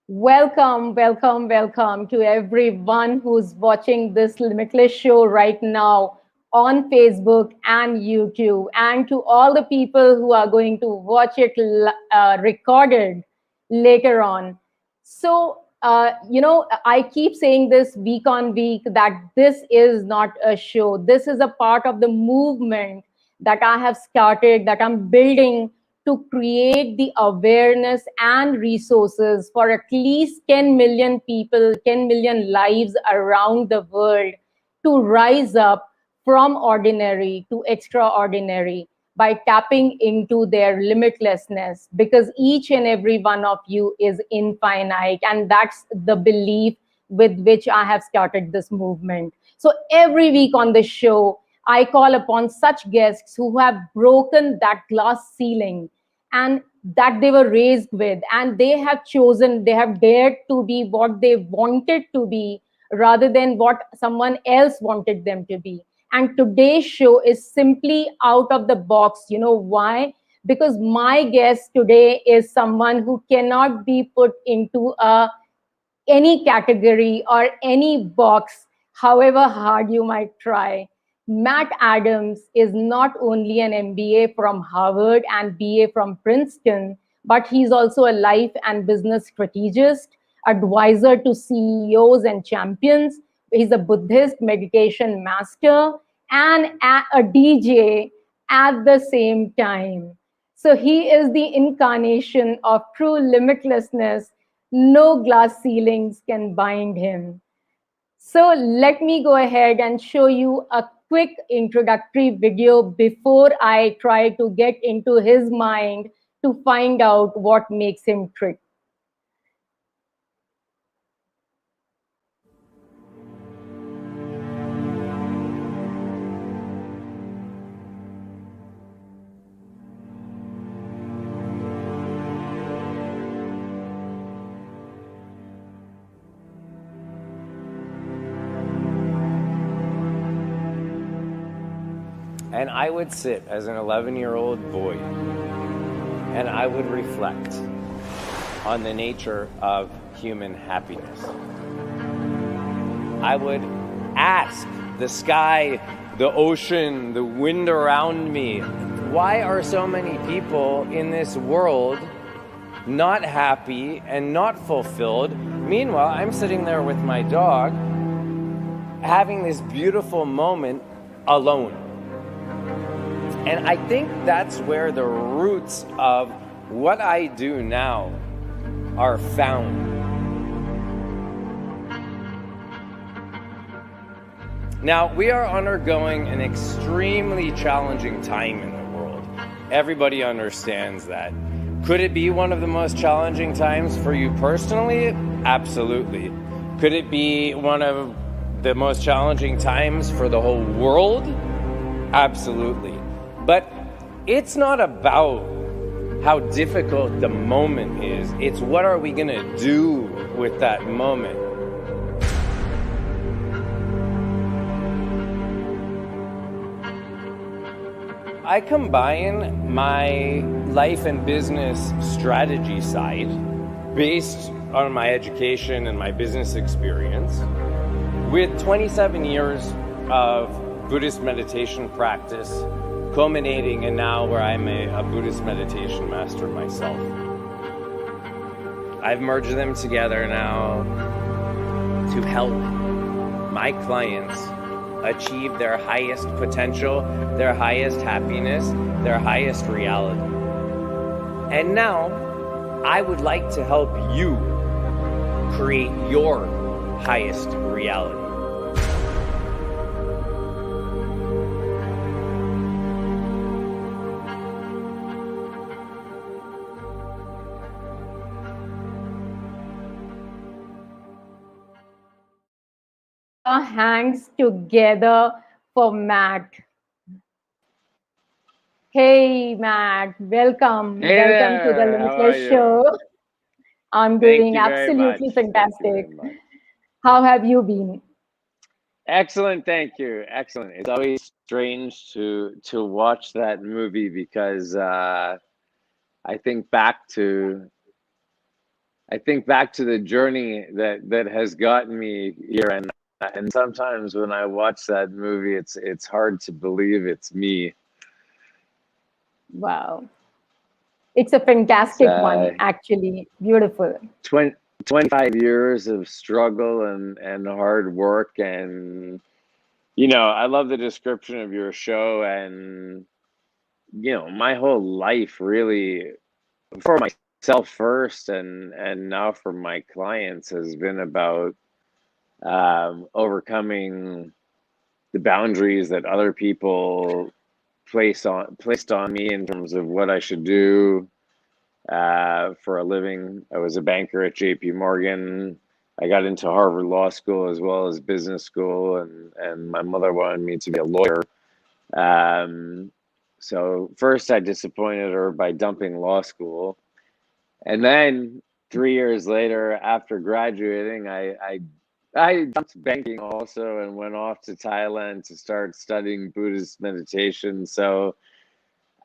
Welcome, welcome, welcome to everyone who's watching this Limitless show right now on Facebook and YouTube, and to all the people who are going to watch it recorded later on. I keep saying this week on week that this is not a show. This is a part of the movement that I have started, that I'm building to create the awareness and resources for at least 10 million people, 10 million lives around the world to rise up from ordinary to extraordinary by tapping into their limitlessness, because each and every one of you is infinite, and that's the belief with which I have started this movement. So every week on the show, I call upon such guests who have broken that glass ceiling and that they were raised with, and they have chosen, they have dared to be what they wanted to be rather than what someone else wanted them to be. And today's show is simply out of the box. You know why? Because my guest today is someone who cannot be put into any category or any box, however hard you might try. Matt Adams is not only an MBA from Harvard and BA from Princeton, but he's also a life and business strategist, advisor to CEOs and champions. He's a Buddhist meditation master and a DJ at the same time. So he is the incarnation of true limitlessness. No glass ceilings can bind him. So let me go ahead and show you a quick introductory video before I try to get into his mind to find out what makes him tick. And I would sit as an 11-year-old boy and I would reflect on the nature of human happiness. I would ask the sky, the ocean, the wind around me, why are so many people in this world not happy and not fulfilled? Meanwhile, I'm sitting there with my dog having this beautiful moment alone. And I think that's where the roots of what I do now are found. Now, we are undergoing an extremely challenging time in the world. Everybody understands that. Could it be one of the most challenging times for you personally? Absolutely. Could it be one of the most challenging times for the whole world? Absolutely. But it's not about how difficult the moment is. It's what are we going to do with that moment. I combine my life and business strategy side based on my education and my business experience with 27 years of Buddhist meditation practice, culminating in now where I'm a Buddhist meditation master myself. I've merged them together now to help my clients achieve their highest potential, their highest happiness, their highest reality. And now I would like to help you create your highest reality. Hands together for Matt. Hey, Matt, welcome. Hey welcome to the there, how are Limitless you? show. I'm Thank doing you very much. absolutely Thank you fantastic. very much. How have you been? Excellent, thank you. Excellent. It's always strange to watch that movie because I think back to I think back to the journey that has gotten me here, and sometimes when I watch that movie, it's hard to believe it's me. Wow. It's a It's fantastic one, actually. Beautiful. 25 years of struggle and hard work, and I love the description of your show, and my whole life really, for myself first, and now for my clients, has been about overcoming the boundaries that other people placed on me in terms of what I should do for a living. I was a banker at JP Morgan. I got into Harvard Law School as well as business school, and my mother wanted me to be a lawyer. So first I disappointed her by dumping law school. And then 3 years later, after graduating, I dumped banking also and went off to Thailand to start studying Buddhist meditation. So,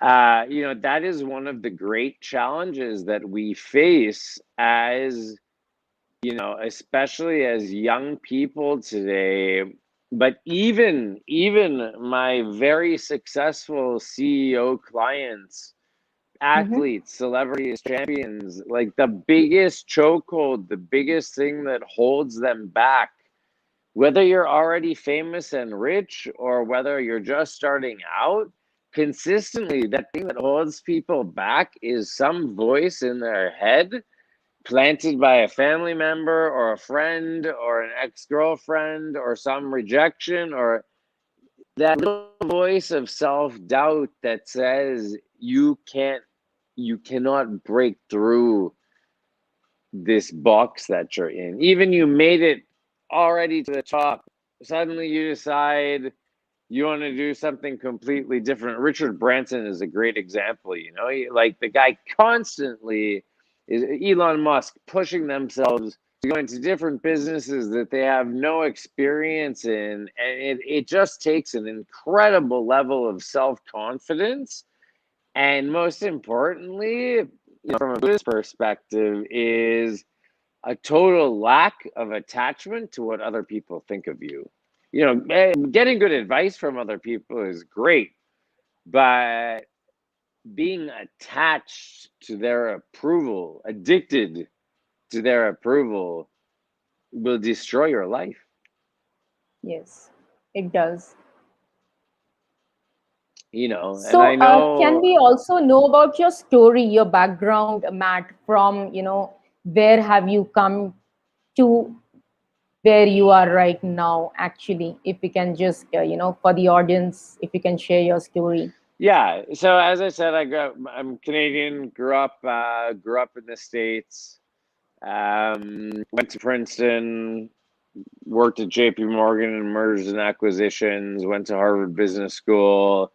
that is one of the great challenges that we face as, especially as young people today. But even my very successful CEO clients, Hmm. athletes, celebrities, champions, like the biggest chokehold, the biggest thing that holds them back, whether you're already famous and rich or whether you're just starting out, consistently, that thing that holds people back is some voice in their head planted by a family member or a friend or an ex-girlfriend or some rejection, or that little voice of self-doubt that says you cannot break through this box that you're in. Even you made it already to the top, suddenly you decide you want to do something completely different. Richard Branson is a great example. Like the guy constantly is, Elon Musk, pushing themselves to go into different businesses that they have no experience in, and it just takes an incredible level of self-confidence, and most importantly, from a Buddhist perspective, is a total lack of attachment to what other people think of you. Getting good advice from other people is great, but being attached to their approval, addicted to their approval, will destroy your life. Yes, it does. And I So, can know, we also know about your story, your background, Matt, from, where have you come to where you are right now, actually? If we can just, for the audience, if you can share your story. yeah. So as I said, I'm Canadian, grew up in the States, went to Princeton, worked at JP Morgan in mergers and acquisitions, went to Harvard Business School,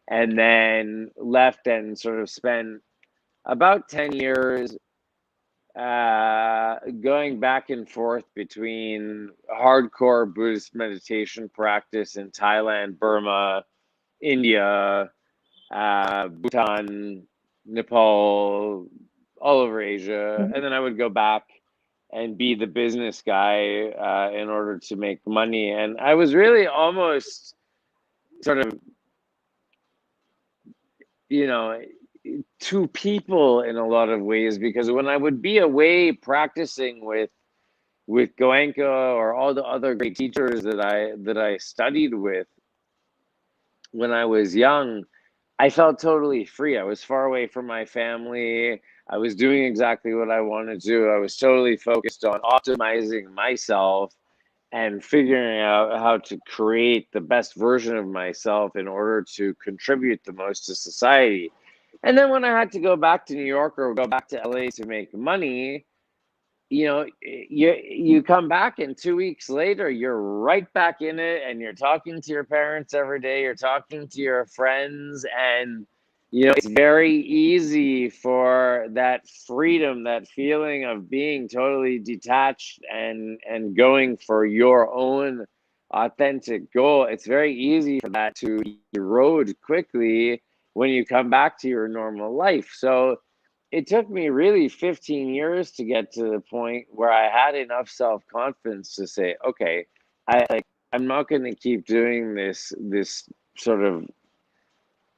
and then left and sort of spent about 10 years going back and forth between hardcore Buddhist meditation practice in Thailand, Burma, India, Bhutan, Nepal, all over Asia. And then I would go back and be the business guy in order to make money. And I was really almost sort of, you know, two people in a lot of ways, because when I would be away practicing with Goenka or all the other great teachers that I studied with when I was young, I felt totally free. I was far away from my family. I was doing exactly what I wanted to do. I was totally focused on optimizing myself and figuring out how to create the best version of myself in order to contribute the most to society. And then when I had to go back to New York or go back to LA to make money, you come back and 2 weeks later you're right back in it, and you're talking to your parents every day, you're talking to your friends, and it's very easy for that freedom, that feeling of being totally detached and going for your own authentic goal. It's very easy for that to erode quickly when you come back to your normal life. So it took me really 15 years to get to the point where I had enough self-confidence to say, okay, I'm not going to keep doing this sort of,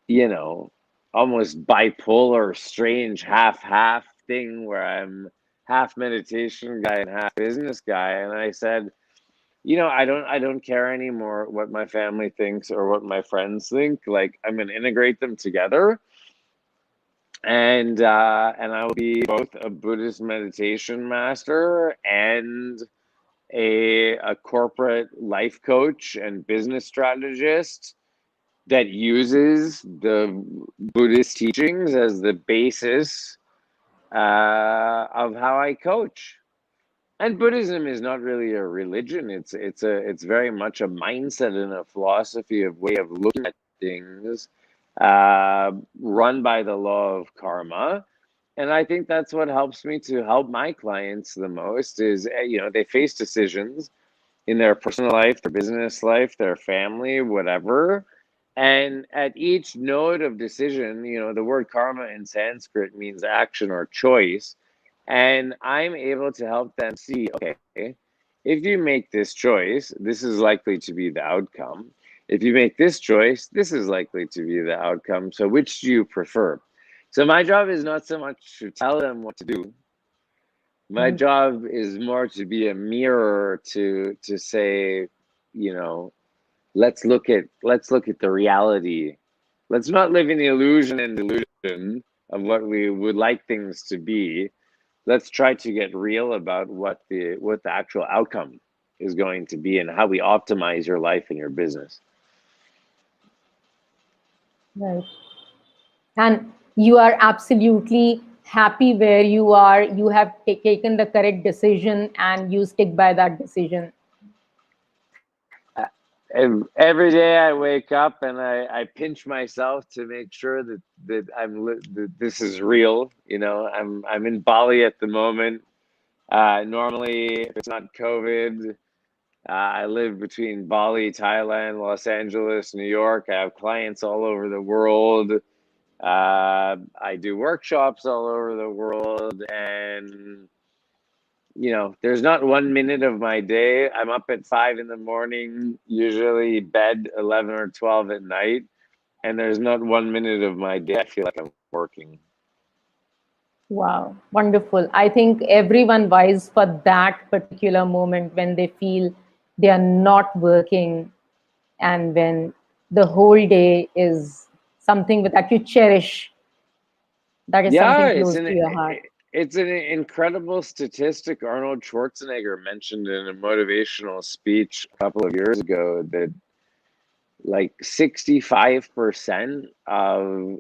you know, almost bipolar, strange half thing where I'm half meditation guy and half business guy. And I said, I don't care anymore what my family thinks or what my friends think. Like, I'm going to integrate them together. And I will be both a Buddhist meditation master and a corporate life coach and business strategist that uses the Buddhist teachings as the basis of how I coach. And Buddhism is not really a religion. It's very much a mindset and a philosophy of way of looking at things, run by the law of karma. And I think that's what helps me to help my clients the most is, they face decisions in their personal life, their business life, their family, whatever. And at each node of decision, the word karma in Sanskrit means action or choice. And I'm able to help them see, okay, if you make this choice, this is likely to be the outcome. If you make this choice, this is likely to be the outcome. So which do you prefer? So my job is not so much to tell them what to do. My job is more to be a mirror to say, let's look at the reality. Let's not live in the illusion and delusion of what we would like things to be. Let's try to get real about what the actual outcome is going to be and how we optimize your life and your business. Right. And you are absolutely happy where you are. You have taken the correct decision and you stick by that decision. Every day I wake up and I pinch myself to make sure that that this is real. I'm in Bali at the moment. Normally, if it's not COVID, I live between Bali, Thailand, Los Angeles, New York. I have clients all over the world. I do workshops all over the world, and there's not 1 minute of my day. I'm up at 5 in the morning, usually bed 11 or 12 at night, and there's not 1 minute of my day I feel like I'm working. Wow, wonderful. I think everyone vies for that particular moment when they feel they are not working and when the whole day is something that you cherish, that is Yeah, something close to your heart. it's an incredible statistic Arnold Schwarzenegger mentioned in a motivational speech a couple of years ago that like 65% of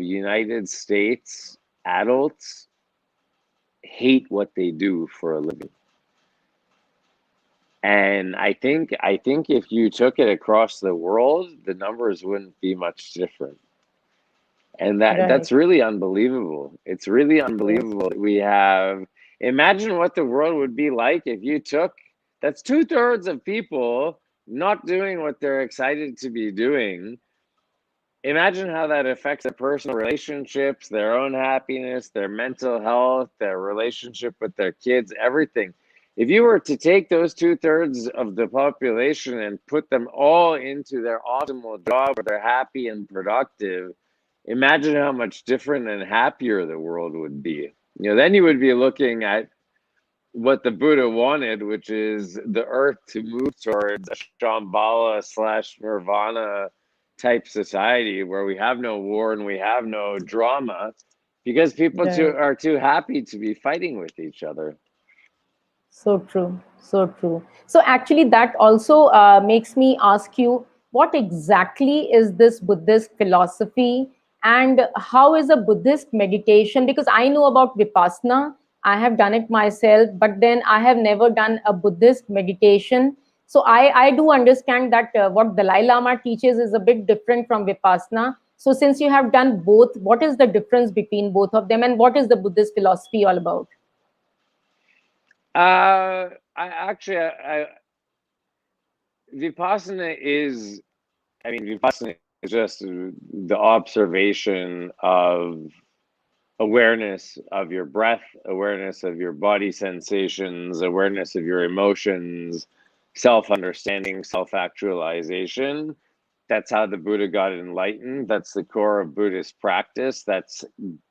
United States adults hate what they do for a living. And I think if you took it across the world, the numbers wouldn't be much different. And Right. that's really unbelievable. It's really unbelievable that we have. Imagine what the world would be like if you took, that's 2/3 of people not doing what they're excited to be doing. Imagine how that affects their personal relationships, their own happiness, their mental health, their relationship with their kids, everything. If you were to take those 2/3 of the population and put them all into their optimal job where they're happy and productive, imagine how much different and happier the world would be. Then you would be looking at what the Buddha wanted, which is the earth to move towards a Shambhala / Nirvana type society where we have no war and we have no drama because people are too happy to be fighting with each other. So true. So true. So actually, that also makes me ask you, what exactly is this Buddhist philosophy and how is a Buddhist meditation? Because I know about Vipassana, I have done it myself, but then I have never done a Buddhist meditation. So I do understand that what Dalai Lama teaches is a bit different from Vipassana. So since you have done both, what is the difference between both of them and what is the Buddhist philosophy all about? Vipassana is, Vipassana is just the observation of awareness of your breath, awareness of your body sensations, awareness of your emotions, self-understanding, self-actualization. That's how the Buddha got enlightened. That's the core of Buddhist practice. That's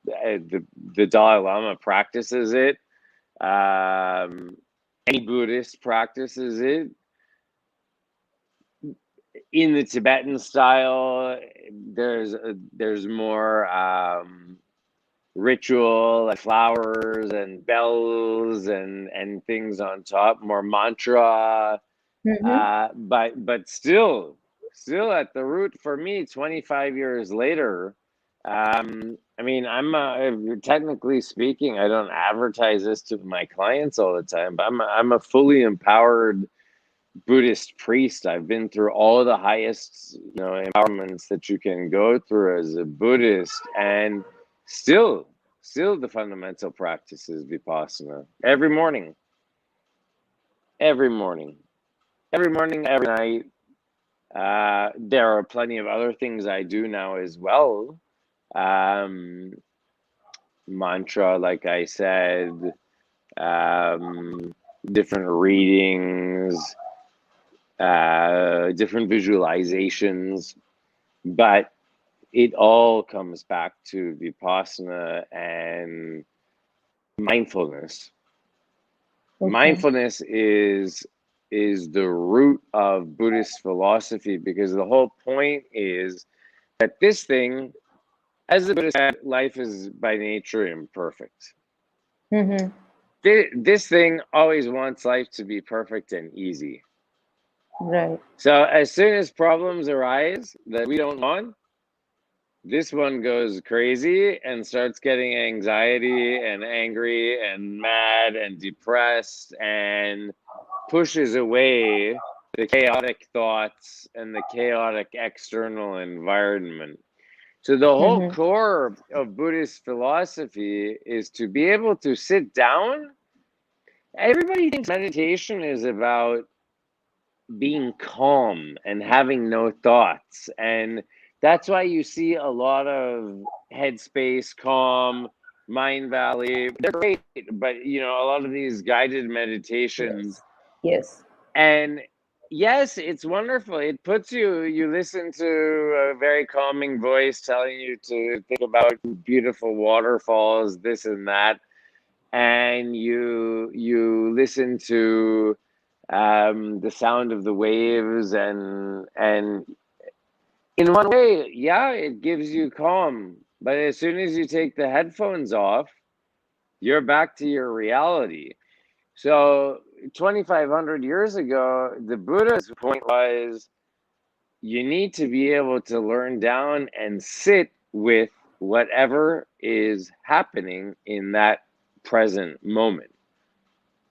the Dalai Lama practices it. Any Buddhist practices it. In the Tibetan style, there's more ritual, like flowers and bells and things on top, more mantra. But still at the root for me, 25 years later, I mean, technically speaking, I don't advertise this to my clients all the time, but I'm a fully empowered Buddhist priest. I've been through all the highest, empowerments that you can go through as a Buddhist, and still the fundamental practice is Vipassana. Every morning, every night. There are plenty of other things I do now as well. Mantra, like I said, different readings, different visualizations, but it all comes back to Vipassana and mindfulness. Okay. Mindfulness is the root of Buddhist philosophy, because the whole point is that this thing, as the Buddha said, life is by nature imperfect. This thing always wants life to be perfect and easy. Right. So as soon as problems arise that we don't want, this one goes crazy and starts getting anxiety and angry and mad and depressed and pushes away the chaotic thoughts and the chaotic external environment. So the whole core of Buddhist philosophy is to be able to sit down. Everybody thinks meditation is about being calm and having no thoughts, and that's why you see a lot of Headspace, Calm, Mind Valley. They're great, but a lot of these guided meditations. Yes. And yes, it's wonderful. It puts you listen to a very calming voice telling you to think about beautiful waterfalls, this and that, and you listen to the sound of the waves, and in one way, yeah, it gives you calm. But as soon as you take the headphones off, you're back to your reality. So 2,500 years ago, the Buddha's point was, you need to be able to learn down and sit with whatever is happening in that present moment.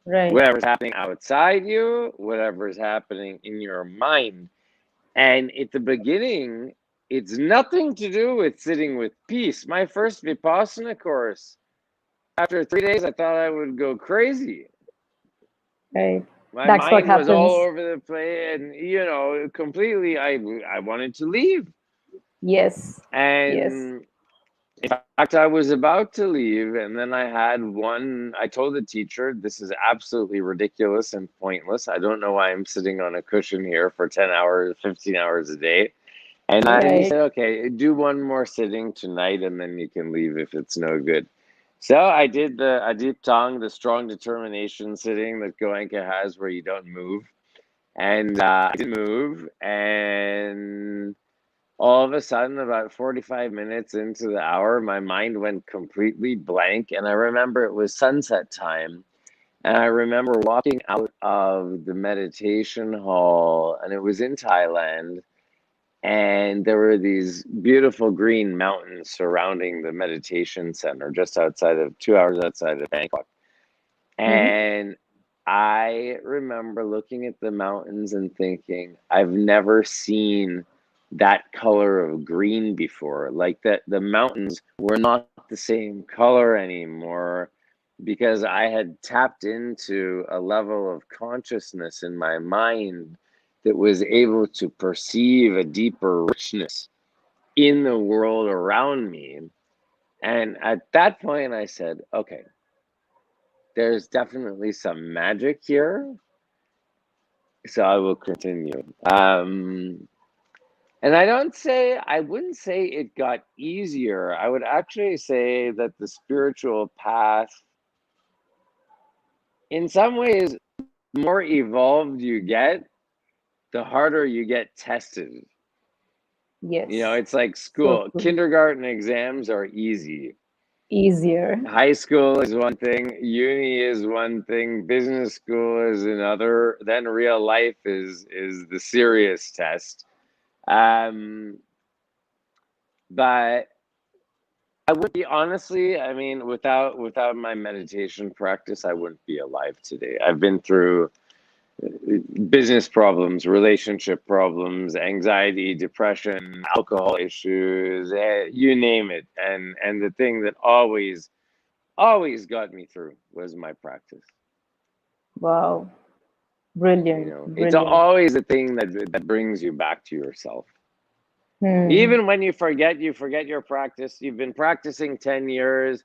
Right. Whatever's happening outside you, whatever's happening in your mind. And at the beginning, it's nothing to do with sitting with peace. My first Vipassana course, after 3 days, I thought I would go crazy. Right. My That's mind what was all happens. over the place, and completely, I wanted to leave. Yes. And in fact, I was about to leave, and then I told the teacher, this is absolutely ridiculous and pointless. I don't know why I'm sitting on a cushion here for 10 hours, 15 hours a day. And he said, okay, do one more sitting tonight, and then you can leave if it's no good. So I did the Adip Tong, the strong determination sitting that Goenka has, where you don't move. And I didn't move, and all of a sudden, about 45 minutes into the hour, my mind went completely blank. And I remember it was sunset time. And I remember walking out of the meditation hall, and it was in Thailand. And there were these beautiful green mountains surrounding the meditation center, just 2 hours outside of Bangkok. And I remember looking at the mountains and thinking, I've never seen that color of green before. Like that, the mountains were not the same color anymore, because I had tapped into a level of consciousness in my mind that was able to perceive a deeper richness in the world around me. And at that point, I said, okay, there's definitely some magic here. So I will continue. And I wouldn't say it got easier. I would actually say that the spiritual path, in some ways, the more evolved you get, the harder you get tested. Yes. It's like So school. true. Kindergarten exams are easy. Easier. High school is one thing, uni is one thing, business school is another, then real life is the serious test. But I would be, honestly, I mean, without my meditation practice, I wouldn't be alive today. I've been through business problems, relationship problems, anxiety, depression, alcohol issues, you name it. And the thing that always got me through was my practice. Wow. Brilliant. It's Brilliant. always the thing that brings you back to yourself. Hmm. Even when you forget your practice. You've been practicing 10 years.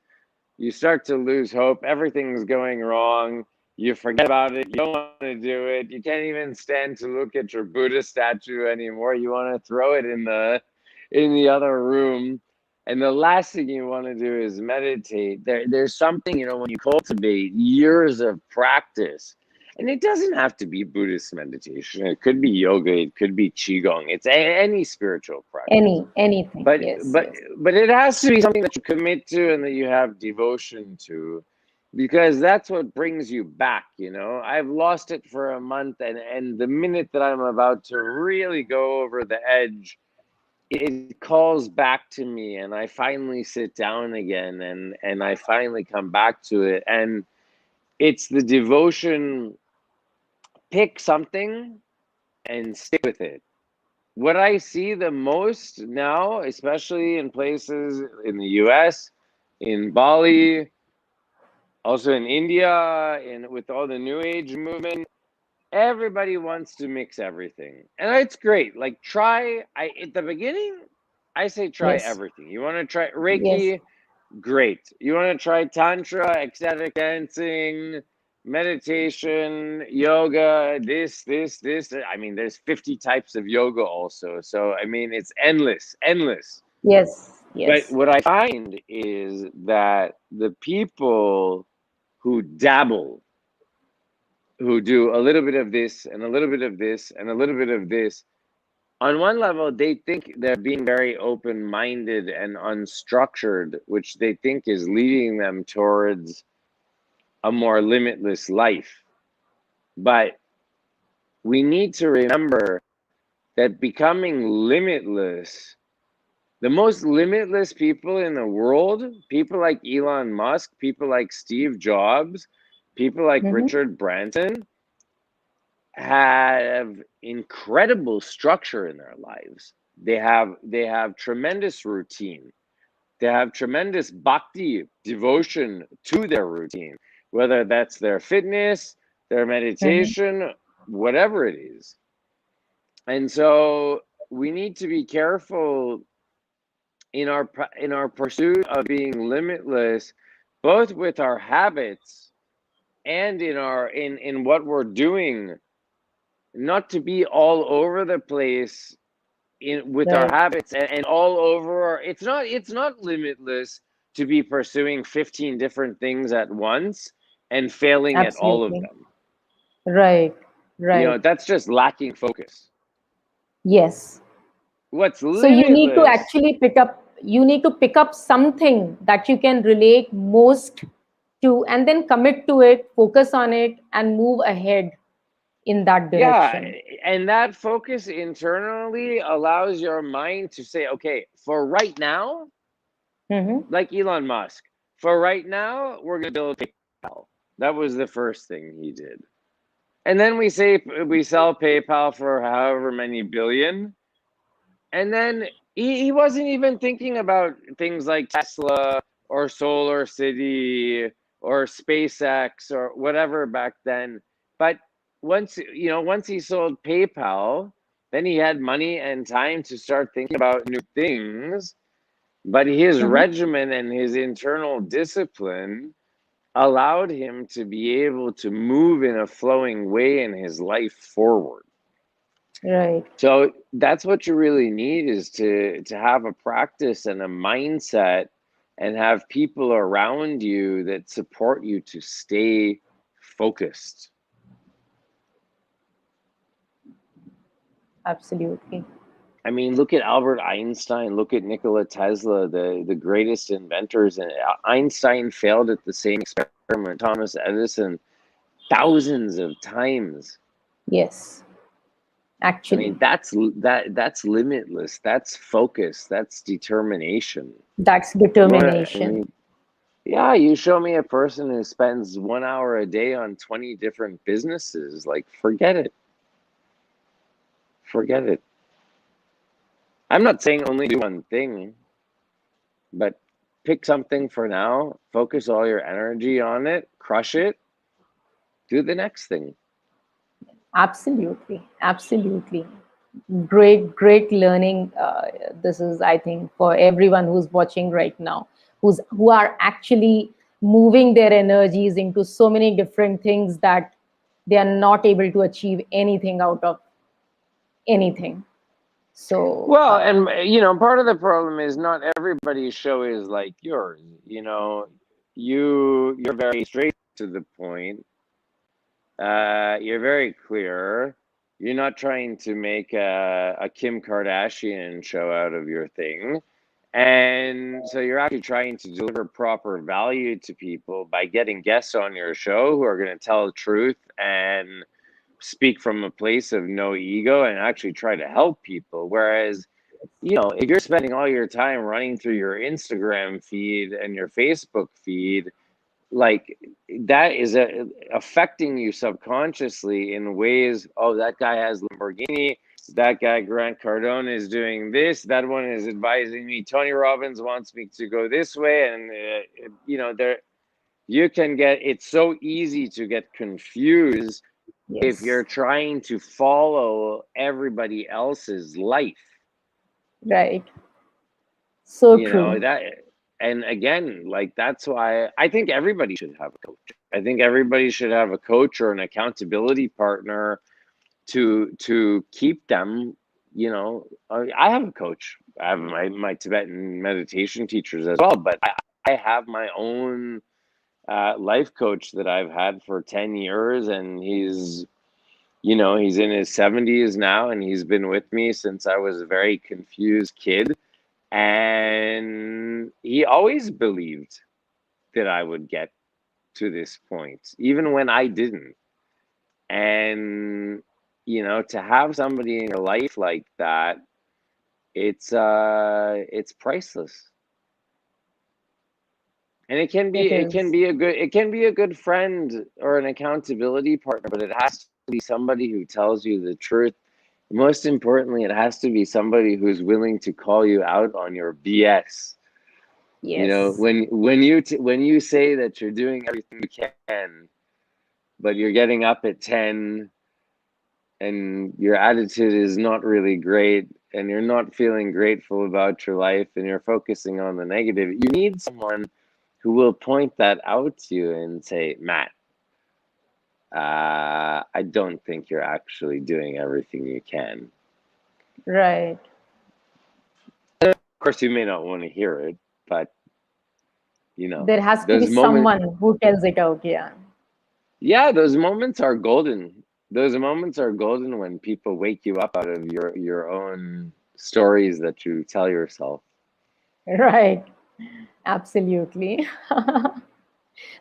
You start to lose hope. Everything's going wrong. You forget about it. You don't want to do it. You can't even stand to look at your Buddha statue anymore. You want to throw it in the other room. And the last thing you want to do is meditate. There's something, when you cultivate years of practice, and it doesn't have to be Buddhist meditation. It could be yoga. It could be qigong. It's any spiritual practice. Anything. But Yes. but Yes. but it has to be something that you commit to and that you have devotion to, because that's what brings you back. I've lost it for a month, and the minute that I'm about to really go over the edge, it calls back to me, and I finally sit down again, and I finally come back to it. And it's the devotion. Pick something and stick with it. What I see the most now, especially in places in the US, in Bali, also in India, and with all the New Age movement, everybody wants to mix everything. And it's great. Like, at the beginning, I say try Yes. everything. You want to try Yes. Reiki? Great. You want to try Tantra, ecstatic dancing, meditation, yoga, this. I mean, there's 50 types of yoga also. So, I mean, it's endless, endless. Yes. But Yes. what I find is that the people who dabble, who do a little bit of this and a little bit of this and a little bit of this, on one level, they think they're being very open-minded and unstructured, which they think is leading them towards a more limitless life. But we need to remember that becoming limitless, the most limitless people in the world, people like Elon Musk, people like Steve Jobs, people like Mm-hmm. Richard Branson, have incredible structure in their lives. They have tremendous routine. They have tremendous bhakti, devotion to their routine, whether that's their fitness, their Mm-hmm. meditation, whatever it is. And so we need to be careful in our pursuit of being limitless, both with our habits and in what we're doing, not to be all over the place with our Right. habits, and all over it's not limitless to be pursuing 15 different things at once and failing at all of Absolutely. them. Right. Right. That's just lacking focus. Yes. What's So you need to limitless? actually pick up something that you can relate most to, and then commit to it, focus on it, and move ahead in that Yeah, direction. and that focus internally allows your mind to say, okay, for right now, Mm-hmm. like Elon Musk, for right now, we're going to build PayPal. That was the first thing he did. And then we sell PayPal for however many billion. And then he wasn't even thinking about things like Tesla or Solar City or SpaceX or whatever back then. But once he sold PayPal, then he had money and time to start thinking about new things. But his Mhm. regimen and his internal discipline allowed him to be able to move in a flowing way in his life forward. Right. So that's what you really need, is to have a practice and a mindset and have people around you that support you to stay focused. Absolutely. I mean, look at Albert Einstein, look at Nikola Tesla, the greatest inventors. And Einstein failed at the same experiment, Thomas Edison, thousands of times. Yes. I mean, Actually, that's limitless. That's focus. That's determination. that's You want to, I determination. mean, yeah, you show me a person who spends 1 hour a day on 20 different businesses, like, forget it. Forget it. I'm not saying only do one thing, but pick something for now, focus all your energy on it, crush it, do the next thing. Absolutely. Absolutely. Great, great learning. This is, I think, for everyone who's watching right now, who are actually moving their energies into so many different things that they are not able to achieve anything out of anything. So, Well, and part of the problem is not everybody's show is like yours. You're very straight to the point. You're very clear. You're not trying to make a Kim Kardashian show out of your thing. And so you're actually trying to deliver proper value to people by getting guests on your show who are going to tell the truth and speak from a place of no ego and actually try to help people. Whereas, if you're spending all your time running through your Instagram feed and your Facebook feed, like, that is affecting you subconsciously in ways. Oh, that guy has Lamborghini, that guy Grant Cardone is doing this, that one is advising me, Tony Robbins wants me to go this way. And there, you can get, it's so easy to get confused if yes, you're trying to follow everybody else's life. right. So true. That, and again, like, that's why I think everybody should have a coach. I think everybody should have a coach or an accountability partner to keep them. I have a coach. I have my Tibetan meditation teachers as well, but I have my own life coach that I've had for 10 years, and he's in his 70s now, and he's been with me since I was a very confused kid. And he always believed that I would get to this point, even when I didn't. And, to have somebody in your life like that, it's priceless. And It is. it can be a good friend or an accountability partner, but it has to be somebody who tells you the truth. Most importantly, it has to be somebody who's willing to call you out on your BS. Yes. When you say that you're doing everything you can, but you're getting up at 10 and your attitude is not really great and you're not feeling grateful about your life and you're focusing on the negative, you need someone who will point that out to you and say, Matt, I don't think you're actually doing everything you can. Right. Of course, you may not want to hear it, but There has to be those moments, someone who tells it out. Yeah. yeah, those moments are golden. Those moments are golden when people wake you up out of your own stories that you tell yourself. Right. Absolutely.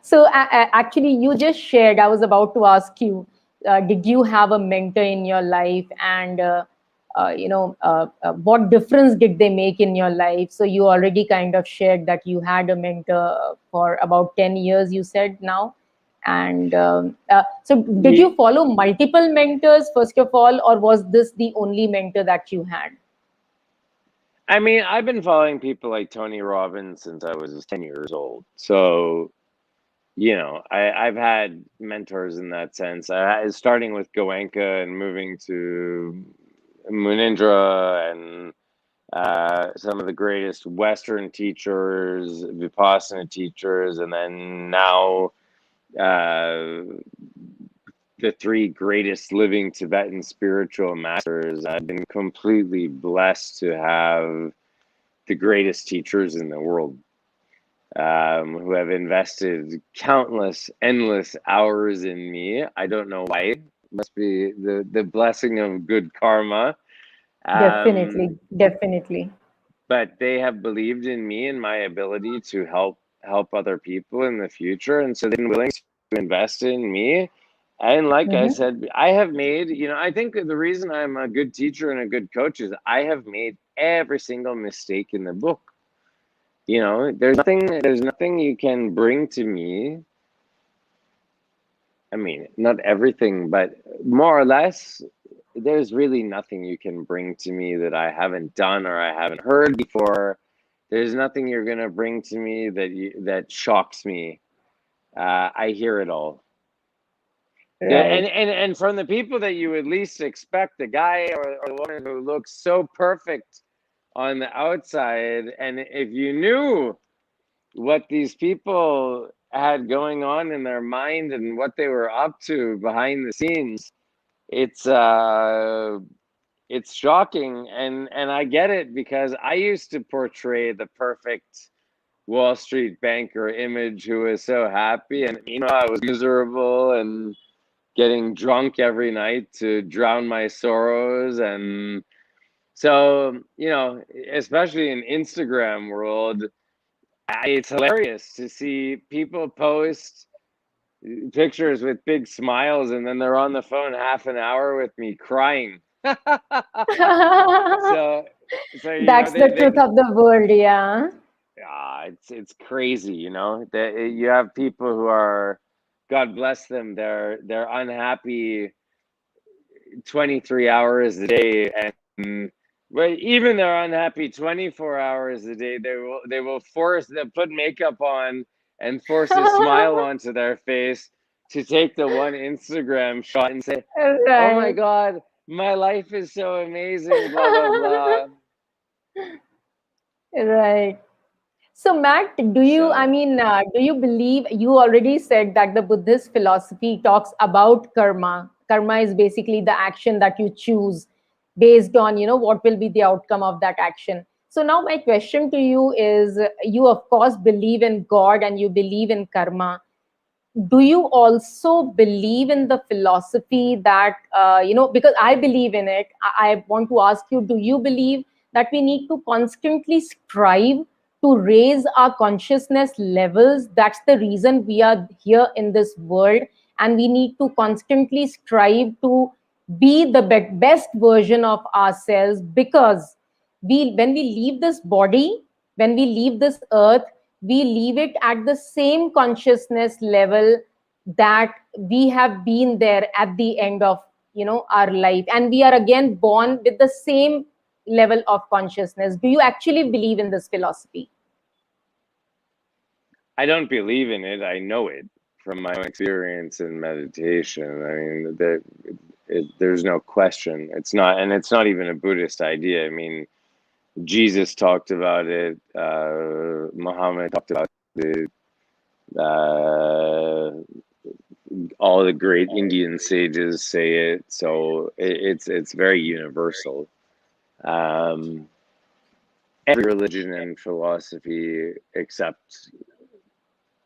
So actually, you just shared. I was about to ask you, did you have a mentor in your life, and what difference did they make in your life? So you already kind of shared that you had a mentor for about 10 years. You said now, and so did you Ye- follow multiple mentors first of all, or was this the only mentor that you had? I mean, I've been following people like Tony Robbins since I was 10 years old. So, I've had mentors in that sense. Starting with Goenka and moving to Munindra and some of the greatest Western teachers, Vipassana teachers, and then now the three greatest living Tibetan spiritual masters. I've been completely blessed to have the greatest teachers in the world, who have invested countless, endless hours in me. I don't know why. It must be the blessing of good karma. Definitely, definitely. But they have believed in me and my ability to help other people in the future, and so they've been willing to invest in me. And like I Mm-hmm. said, I have made, I think the reason I'm a good teacher and a good coach is I have made every single mistake in the book. There's nothing you can bring to me. I mean, not everything, but more or less, there's really nothing you can bring to me that I haven't done or I haven't heard before. There's nothing you're gonna bring to me that shocks me. I hear it all. Right. And from the people that you would least expect, the guy or the woman who looks so perfect on the outside, and if you knew what these people had going on in their mind and what they were up to behind the scenes, it's shocking, and I get it, because I used to portray the perfect Wall Street banker image who was so happy, and I was miserable and getting drunk every night to drown my sorrows. And so, especially in Instagram world, it's hilarious to see people post pictures with big smiles and then they're on the phone half an hour with me crying. so so That's the truth of the world, yeah. it's crazy, that you have people who are, God bless them, they're unhappy 23 hours a day, and but even they're unhappy 24 hours a day, they'll put makeup on and force a smile onto their face to take the one Instagram shot and say, oh my Right. God, my life is so amazing, blah blah blah. Right. So, Matt, So do you believe you already said that the Buddhist philosophy talks about karma? Karma is basically the action that you choose based on, what will be the outcome of that action. So, now my question to you is you, of course, believe in God and you believe in karma. Do you also believe in the philosophy that because I believe in it, I want to ask you, do you believe that we need to constantly strive to raise our consciousness levels? That's the reason we are here in this world, and we need to constantly strive to be the best version of ourselves, because when we leave this body, when we leave this earth, we leave it at the same consciousness level that we have been there at the end of our life, and we are again born with the same level of consciousness. Do you actually believe in this philosophy? I don't believe in it, I know it from my own experience in meditation. I mean, there's no question. It's not even a Buddhist idea. I mean, Jesus talked about it. Muhammad talked about it. Uh, all the great Indian sages say it. So it's very universal. Um, every religion and philosophy, except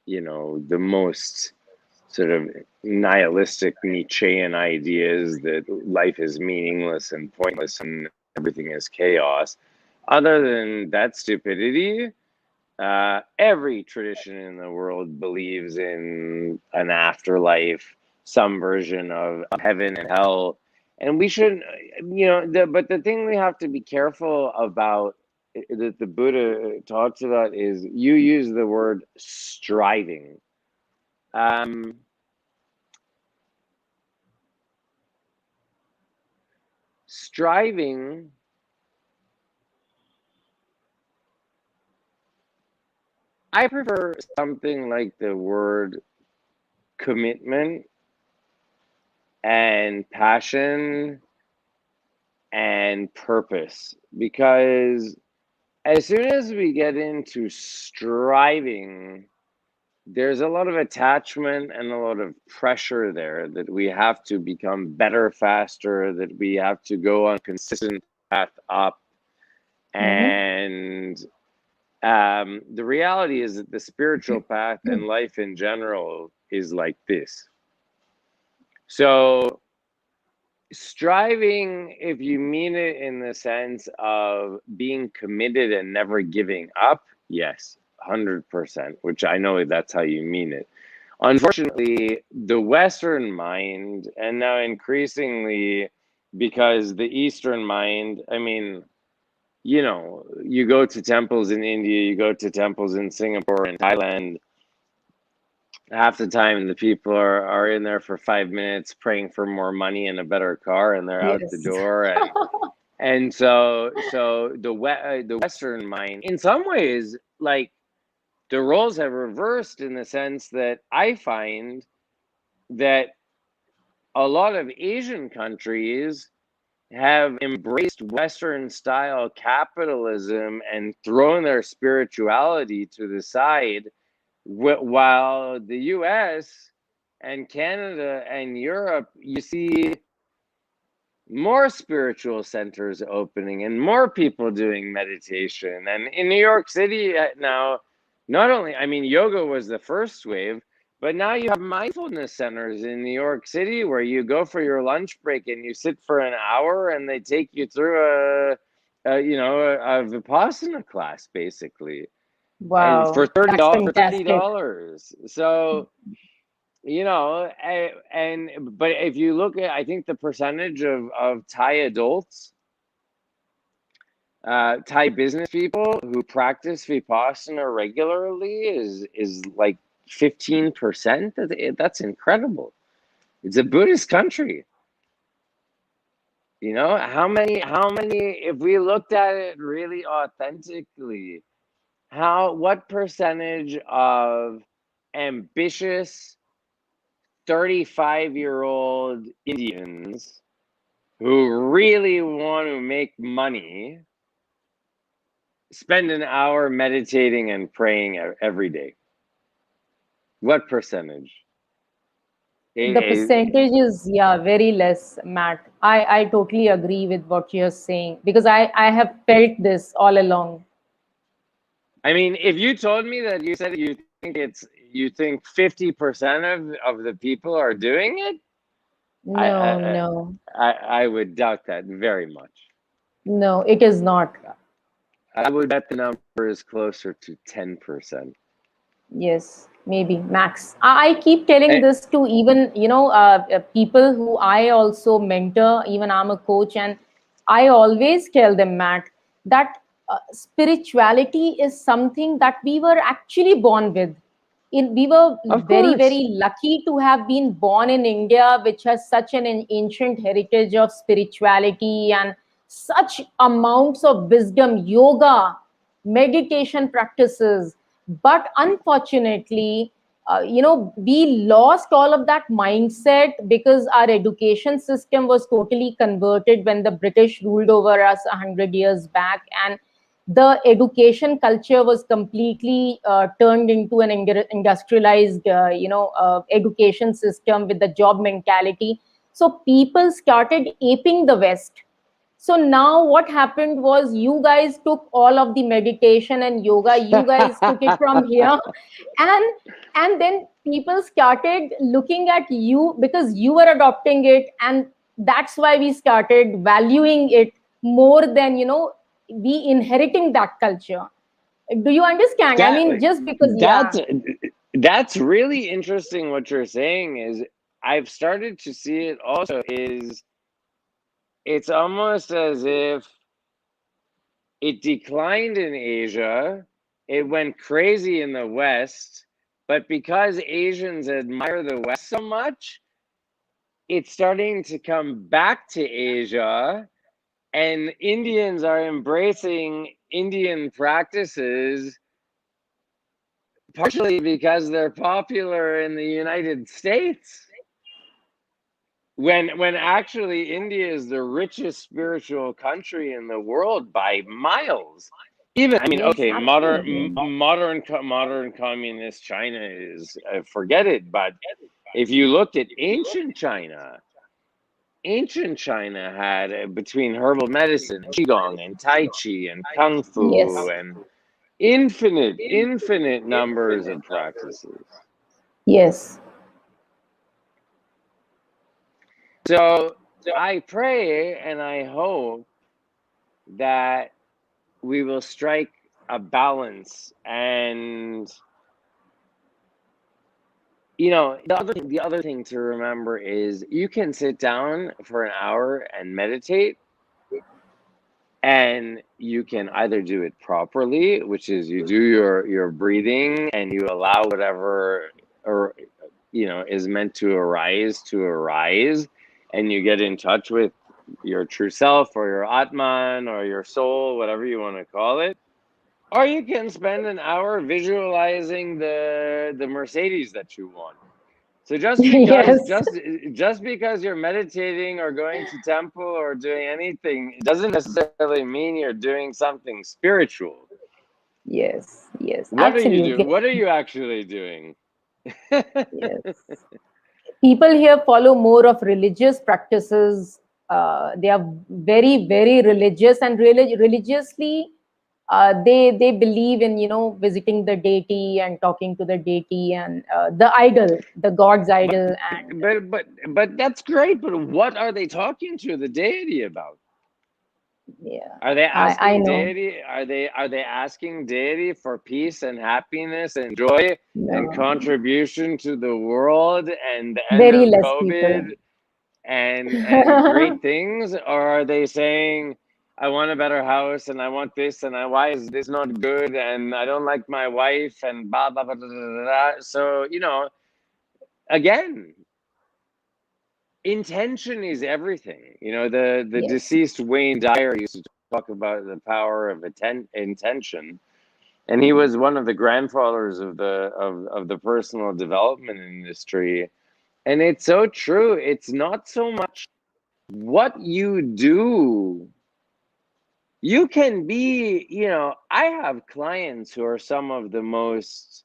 the most sort of nihilistic Nietzschean ideas that life is meaningless and pointless and everything is chaos. Other than that stupidity, every tradition in the world believes in an afterlife, some version of heaven and hell. And we shouldn't, but the thing we have to be careful about, that the Buddha talks about, is you use the word striving. Um, striving, I prefer something like the word commitment and passion and purpose, because as soon as we get into striving, there's a lot of attachment and a lot of pressure there that we have to become better faster, that we have to go on a consistent path up. And the reality is that the spiritual path and life in general is like this. So striving, if you mean it in the sense of being committed and never giving up, yes, 100%, which I know that's how you mean it. Unfortunately, the Western mind, and now increasingly because the Eastern mind, I mean, you know, you go to temples in India, you go to temples in Singapore and Thailand, half the time the people are in there for 5 minutes praying for more money and a better car, and they're out the Yes. door. And so the Western mind, in some ways, like, the roles have reversed, in the sense that I find that a lot of Asian countries have embraced Western style capitalism and thrown their spirituality to the side, while the US and Canada and Europe, you see more spiritual centers opening and more people doing meditation. And in New York City now, not only, I mean, yoga was the first wave, but now you have mindfulness centers in New York City where you go for your lunch break and you sit for an hour and they take you through a Vipassana class, basically. And for Wow, $30, that's for fantastic. $30. So, you know, but if you look at, I think the percentage of Thai adults, Thai business people who practice Vipassana regularly is like 15%. That's incredible. It's a Buddhist country. You know, how many, if we looked at it really authentically, what percentage of ambitious 35-year-old Indians who really want to make money spend an hour meditating and praying every day? What percentage? The percentage is, yeah, very less, Matt. I totally agree with what you're saying because I have felt this all along. I mean, if you told me that you said you think 50% of the people are doing it, No, no, I would doubt that very much. no, it is not. I would bet the number is closer to 10%. Yes, maybe max. I keep telling And, this to even, people who I also mentor, even I'm a coach, and I always tell them, Matt, that spirituality is something that we were actually born with. We were of very, course. very lucky to have been born in India, which has such an ancient heritage of spirituality and such amounts of wisdom, yoga, meditation practices. But unfortunately, we lost all of that mindset because our education system was totally converted when the British ruled over us 100 years back, and the education culture was completely turned into an industrialized, education system with the job mentality. So people started aping the West. So now what happened was you guys took all of the meditation and yoga, you guys took it from here, and then people started looking at you because you were adopting it, and that's why we started valuing it more than, we inheriting that culture. Do you understand? I that mean, just because, that's yeah. that's really interesting. What you're saying is, I've started to see it also, is it's almost as if it declined in Asia, it went crazy in the West, but because Asians admire the West so much, it's starting to come back to Asia, and Indians are embracing Indian practices partially because they're popular in the United States. when actually India is the richest spiritual country in the world by miles. Even, I mean, Yes, okay, absolutely. modern communist China is forget it. But if you looked at ancient China had between herbal medicine and qigong and tai chi and kung fu Yes. and infinite numbers of practices. Yes. So I pray and I hope that we will strike a balance. And the other thing to remember is you can sit down for an hour and meditate, and you can either do it properly, which is you do your breathing and you allow whatever or is meant to arise, and you get in touch with your true self or your atman or your soul, whatever you want to call it. Or you can spend an hour visualizing the Mercedes that you want. So Yes. just because you're meditating or going to temple or doing anything, it doesn't necessarily mean you're doing something spiritual. Yes. Yes. What are you doing? Absolutely. What are you actually doing? Yes. People here follow more of religious practices. They are very, very religious, and religiously, they believe in visiting the deity and talking to the deity and the idol, the god's But idol, and but that's great. But what are they talking to the deity about? yeah, Are they I asking know. deity? Are they asking deity for peace and happiness and joy and No, contribution to the world and the end very of less people. COVID and great things? Or are they saying, I want a better house and I want this and why is this not good and I don't like my wife and blah blah blah blah blah, blah. So again, intention is everything. The Yes. deceased Wayne Dyer used to talk about the power of intention, and he was one of the grandfathers of the personal development industry. And it's so true. It's not so much what you do. You can be, I have clients who are some of the most,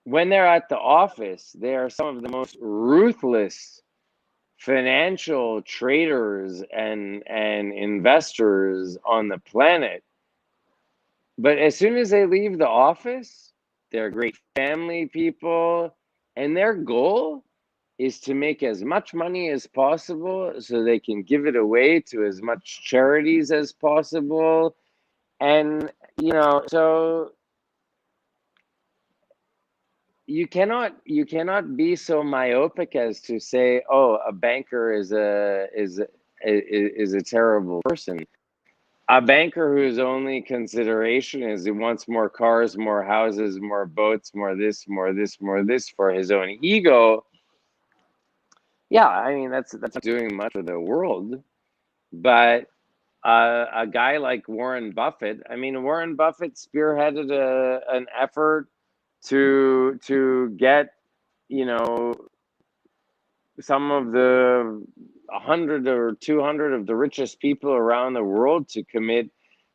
when they're at the office, they are some of the most ruthless financial traders and investors on the planet. But as soon as they leave the office, they're great family people, and their goal is to make as much money as possible so they can give it away to as much charities as possible. And so you cannot be so myopic as to say, oh, a banker is a terrible person. A banker whose only consideration is he wants more cars, more houses, more boats, more this, more this, more this for his own ego. Yeah, I mean that's not doing much for the world. But a guy like Warren Buffett, I mean, Warren Buffett spearheaded an effort to get you know some of the 100 or 200 of the richest people around the world to commit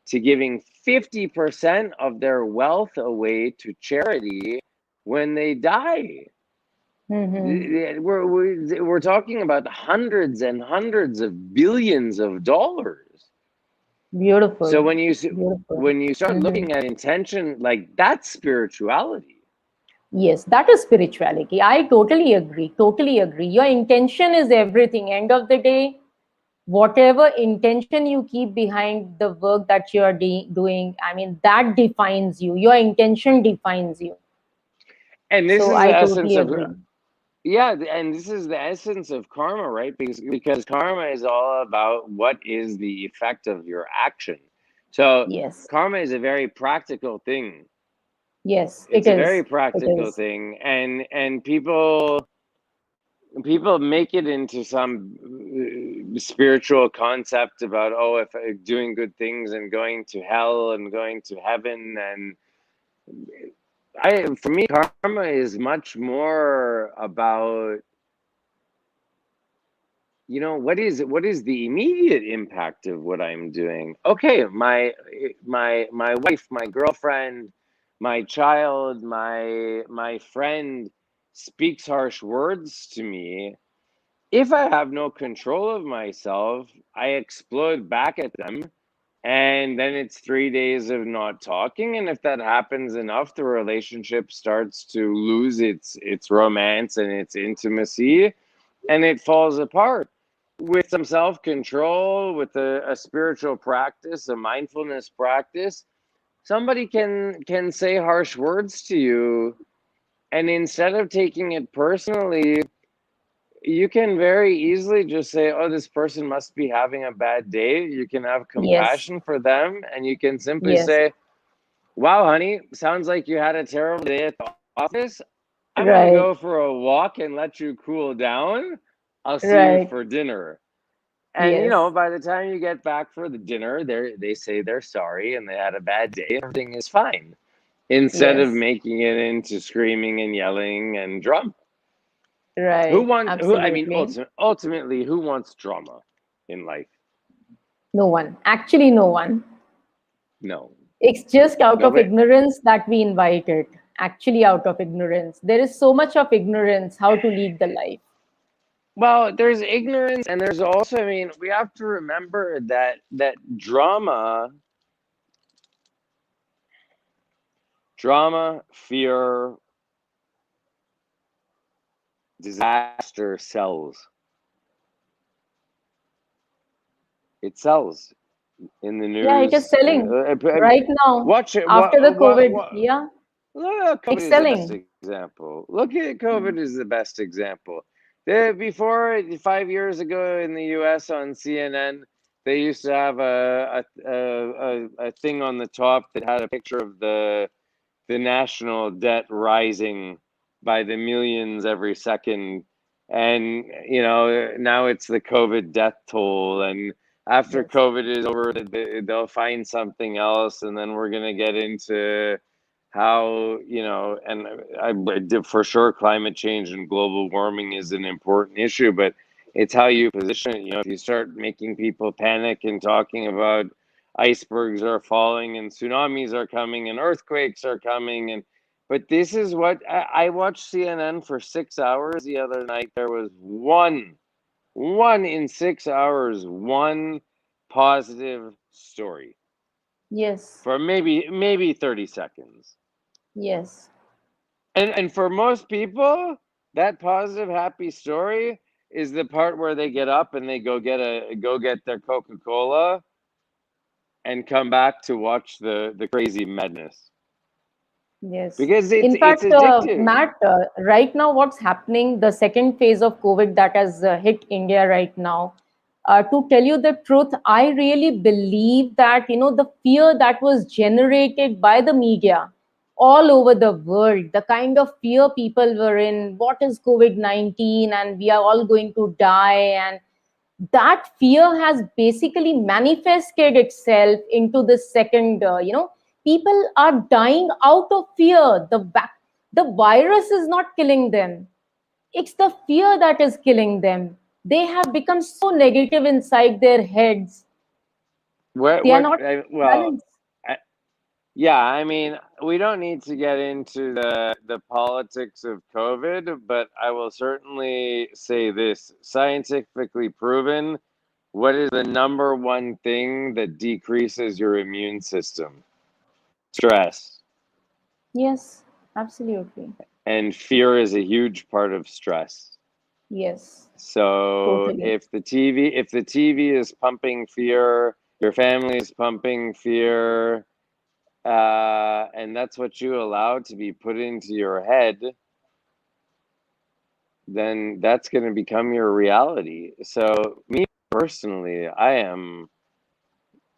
to giving 50% of their wealth away to charity when they die. Hmm. We're talking about hundreds and hundreds of billions of dollars. So Beautiful. when you Beautiful. when you start Hmm. looking at intention, like that's spirituality. Yes, that is spirituality. I totally agree. Totally agree. Your intention is everything. End of the day, whatever intention you keep behind the work that you are doing, I mean, that defines you. Your intention defines you. And this So is the I essence totally of agree. Yeah, and this is the essence of karma, right? Because karma is all about what is the effect of your action. So Yes. karma is a very practical thing. Yes, it It's a very is. It practical is. thing, and people make it into some spiritual concept about, oh, if doing good things and going to hell and going to heaven. And for me, karma is much more about what is the immediate impact of what I'm doing? Okay, my wife, my girlfriend, my child, my friend speaks harsh words to me. If I have no control of myself, I explode back at them, and then it's 3 days of not talking. And if that happens enough, the relationship starts to lose its romance and its intimacy, and it falls apart. With some self-control, with a spiritual practice, a mindfulness practice, somebody can say harsh words to you, and instead of taking it personally, you can very easily just say, oh, this person must be having a bad day. You can have Yes. compassion for them, and you can simply Yes. say, wow, honey, sounds like you had a terrible day at the office. I'm going to Right. go for a walk and let you cool down. I'll see you Right. for dinner. And Yes. by the time you get back for the dinner, they say they're sorry and they had a bad day. Everything is fine. Instead of Yes. making it into screaming and yelling and drama. Right. Who I mean, Absolutely. ultimately, who wants drama in life? No one. Actually, no one. No. It's just out of Nobody. ignorance that we invite it. Actually, out of ignorance. There is so much of ignorance how to lead the life. Well, there's ignorance, and there's also, I mean, we have to remember that drama, fear, disaster sells. It sells in the Yeah, it is news. selling right now Watch it. after the COVID. Yeah, Look, COVID it's is the best selling. example. Look at COVID is the best example. Before 5 years ago in the U.S. on CNN, they used to have a thing on the top that had a picture of the national debt rising by the millions every second. And, now it's the COVID death toll. And after Yes. COVID is over, they'll find something else. And then we're going to get into how, and for sure, climate change and global warming is an important issue, but it's how you position it. If you start making people panic and talking about icebergs are falling and tsunamis are coming and earthquakes are coming, but this is what I watched CNN for 6 hours the other night. There was one in 6 hours, one positive story Yes. for maybe 30 seconds. Yes. And for most people, that positive, happy story is the part where they get up and they go get their Coca-Cola and come back to watch the crazy madness, Yes. because it's In it's fact, addictive. Matt, right now, what's happening, the second phase of COVID that has hit India right now, to tell you the truth, I really believe that, the fear that was generated by the media all over the world, the kind of fear people were in, what is COVID-19, and we are all going to die, and that fear has basically manifested itself into the second, people are dying out of fear. The virus is not killing them, it's the fear that is killing them. They have become so negative inside their heads, What they are what not well, balanced. I, yeah, I mean, we don't need to get into the politics of COVID, but I will certainly say this: scientifically proven, what is the number one thing that decreases your immune system? Stress. Yes, absolutely. And fear is a huge part of stress. Yes, So totally. if the TV is pumping fear, your family is pumping fear, and that's what you allow to be put into your head, then that's going to become your reality. So me personally, and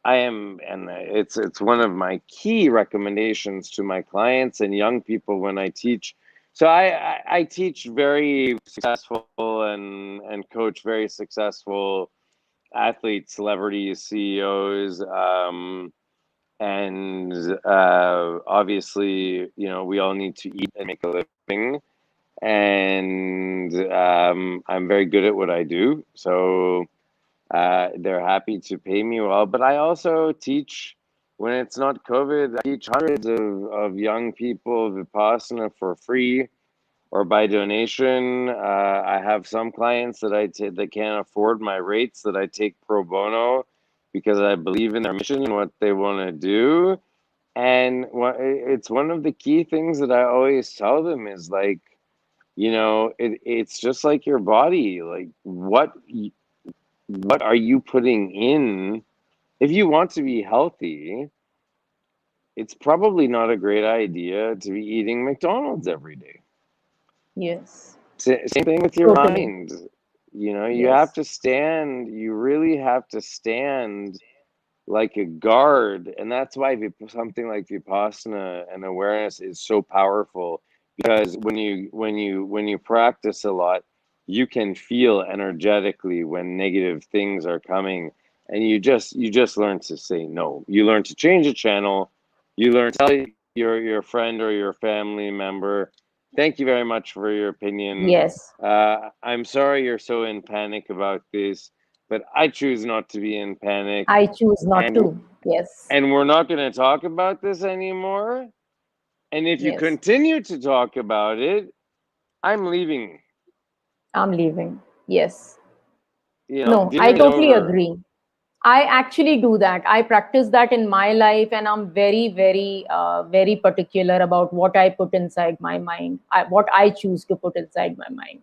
it's one of my key recommendations to my clients and young people when I teach. So I teach very successful and coach very successful athletes, celebrities, CEOs, and obviously, we all need to eat and make a living. and I'm very good at what I do. So they're happy to pay me well. But I also teach, when it's not COVID, I teach hundreds of young people Vipassana for free or by donation. I have some clients that that can't afford my rates that I take pro bono because I believe in their mission and what they want to do. And it's one of the key things that I always tell them is like, it's just like your body. Like, what are you putting in? If you want to be healthy, it's probably not a great idea to be eating McDonald's every day. Yes. Same thing with your Totally. mind. You have Yes. to stand, you really have to stand like a guard. And that's why something like Vipassana and awareness is so powerful, because when you practice a lot, you can feel energetically when negative things are coming, and you just learn to say no. You learn to change the channel. You learn to tell your friend or your family member, thank you very much for your opinion. Yes. I'm sorry you're so in panic about this, but I choose not to be in panic, I choose not and to. Yes. and we're not going to talk about this anymore. And if you Yes. continue to talk about it, I'm leaving. I'm leaving. Yes. No, I Dinner's totally over. agree. I actually do that. I practice that in my life, and I'm very, very, very particular about what I put inside my mind, what I choose to put inside my mind.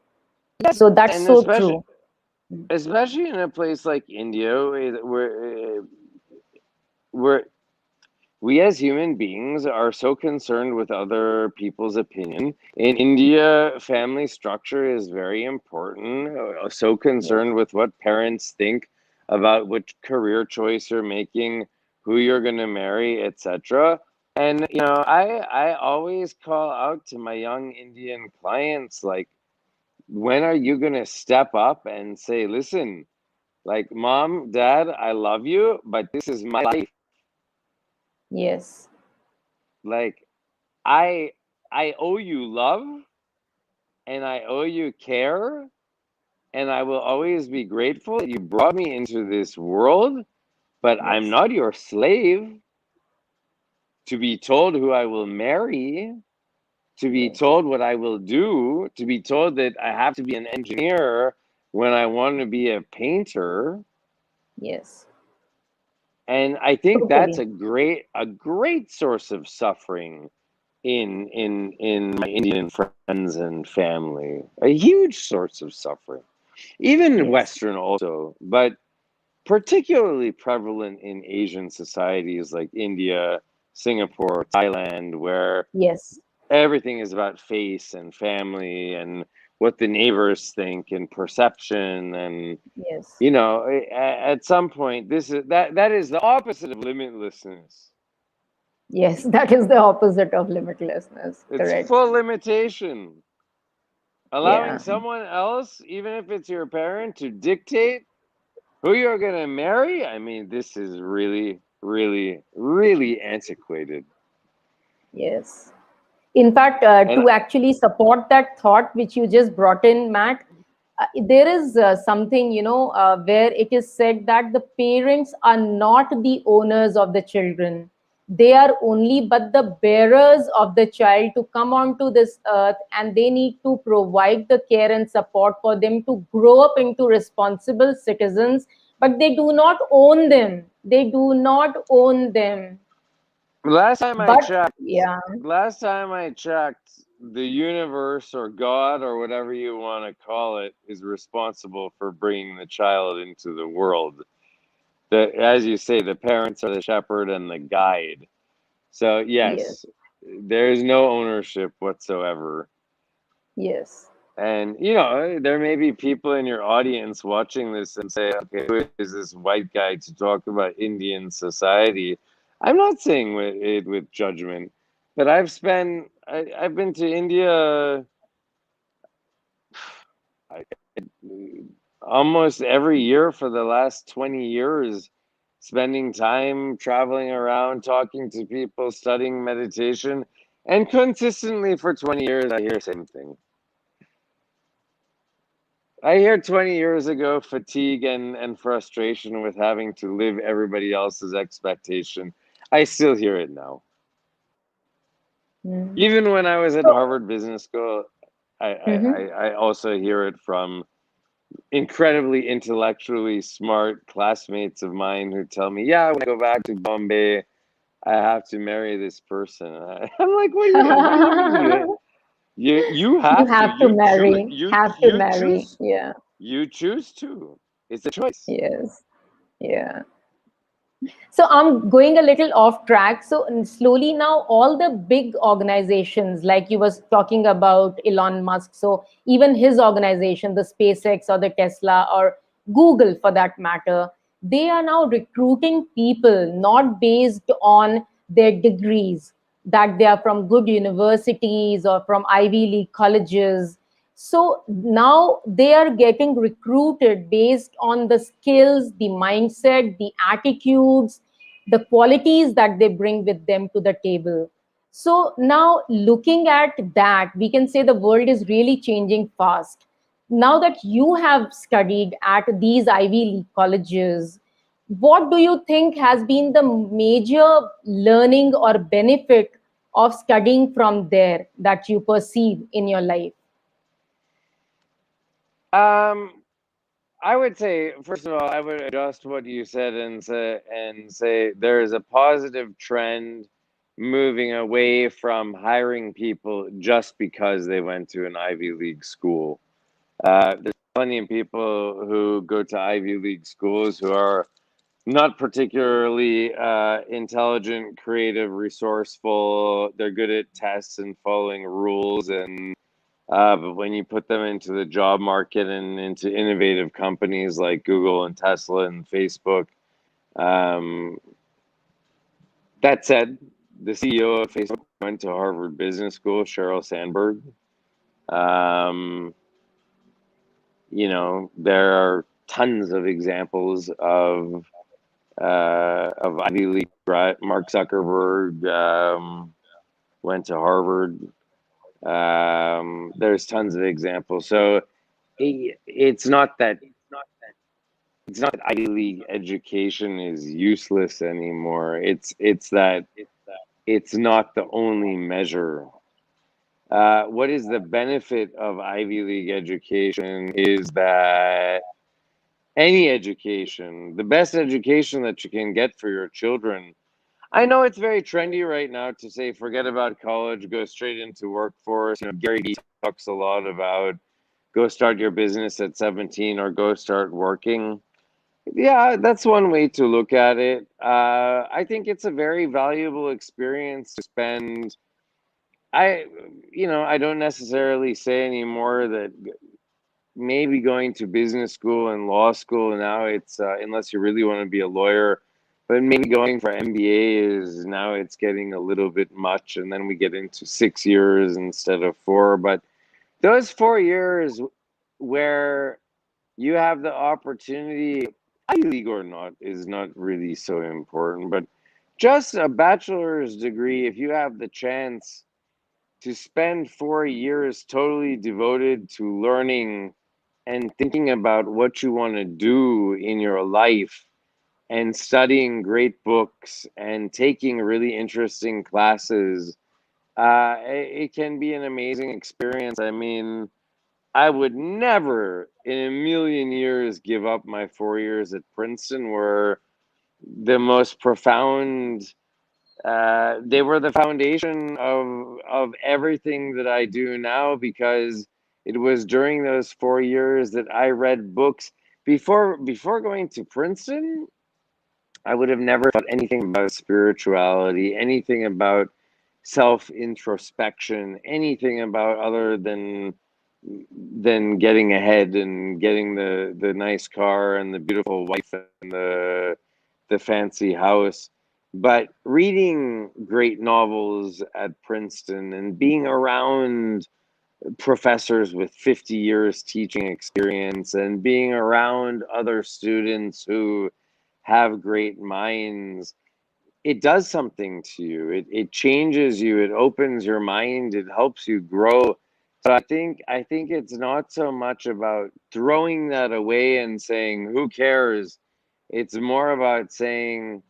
Yes, So that's and so especially true. especially in a place like India, where we as human beings are so concerned with other people's opinion. In India, family structure is very important. So Yes. concerned with what parents think about which career choice you're making, who you're going to marry, etc. And I always call out to my young Indian clients, like, when are you going to step up and say, listen, like, mom, dad, I love you, but this is my life. Yes. Like, I I owe you love, and I owe you care, and I will always be grateful that you brought me into this world, but I'm Yes. not your slave to be told who I will marry, to be Yes. told what I will do, to be told that I have to be an engineer when I want to be a painter. Yes. And I think that's Totally. a great source of suffering in my Indian friends and family. A huge source of suffering. Even in Yes. Western also, but particularly prevalent in Asian societies like India, Singapore, Thailand, where Yes. everything is about face and family and what the neighbors think and perception. And Yes. at some point, that is the opposite of limitlessness. Yes. That is the opposite of limitlessness. It's Correct. full limitation. Allowing Yeah. someone else, even if it's your parent, to dictate who you're going to marry. I mean, this is really, really, really antiquated. Yes. In fact, And to actually support that thought which you just brought in, Matt, there is something, where it is said that the parents are not the owners of the children. They are only but the bearers of the child to come onto this earth, and they need to provide the care and support for them to grow up into responsible citizens, but they do not own them. They do not own them. last time I But checked, yeah, last time I checked, the universe or God or whatever you want to call it is responsible for bringing the child into the world. As you say, the parents are the shepherd and the guide. So yes, yes, there is no ownership whatsoever. yes. And there may be people in your audience watching this and say, okay, who is this white guy to talk about Indian society? I'm not saying it with judgment, but I've been to India almost every year for the last 20 years, spending time traveling around, talking to people, studying meditation, and consistently for 20 years, I hear the same thing. I hear 20 years ago fatigue and frustration with having to live everybody else's expectation. I still hear it now. Mm. Even when I was at So, Harvard Business School, mhm. I also hear it from incredibly intellectually smart classmates of mine who tell me, yeah, when I go back to Bombay, I have to marry this person. I'm like, what do you mean you You have to? have to marry, have to marry. Yeah, You choose to. It's a choice. yes, yeah. So I'm going a little off track. So slowly now, all the big organizations, like you was talking about Elon Musk, so even his organization, the SpaceX or the Tesla or Google for that matter, they are now recruiting people not based on their degrees, that they are from good universities or from Ivy League colleges. So now they are getting recruited based on the skills, the mindset, the attitudes, the qualities that they bring with them to the table. So now looking at that, we can say the world is really changing fast. Now that you have studied at these Ivy League colleges, what do you think has been the major learning or benefit of studying from there that you perceive in your life? Um, I would say, first of all, I would adjust what you said and say there is a positive trend moving away from hiring people just because they went to an Ivy League school. There's plenty of people who go to Ivy League schools who are not particularly intelligent, creative, resourceful. They're good at tests and following rules, and but when you put them into the job market and into innovative companies like Google and Tesla and Facebook, um, that said, the CEO of Facebook went to Harvard Business School, Sheryl Sandberg. Um, there are tons of examples of Ivy League. Mark Zuckerberg went to Harvard. There's tons of examples. So it's not that Ivy League education is useless anymore. It's that it's not the only measure. What is the benefit of Ivy League education is that any education, the best education that you can get for your children. I know it's very trendy right now to say forget about college, go straight into workforce. Gary Vee talks a lot about go start your business at 17 or go start working. Yeah, that's one way to look at it. I think it's a very valuable experience to spend. I, I don't necessarily say anymore that maybe going to business school and law school now it's unless you really want to be a lawyer, but maybe going for MBA is now it's getting a little bit much, and then we get into 6 years instead of 4. But those 4 years where you have the opportunity, Ivy League or not, is not really so important. But just a bachelor's degree, if you have the chance to spend 4 years totally devoted to learning and thinking about what you want to do in your life and studying great books and taking really interesting classes, it can be an amazing experience. I mean, I would never in a million years give up my 4 years at Princeton, were the most profound. They were the foundation of everything that I do now, because it was during those 4 years that I read books. Before going to Princeton, I would have never thought anything about spirituality, anything about self introspection, anything about other than getting ahead and getting the nice car and the beautiful wife and the fancy house. But reading great novels at Princeton and being around professors with 50 years teaching experience and being around other students who have great minds, it does something to you. It changes you. It opens your mind. It helps you grow. So I think it's not so much about throwing that away and saying who cares. It's more about saying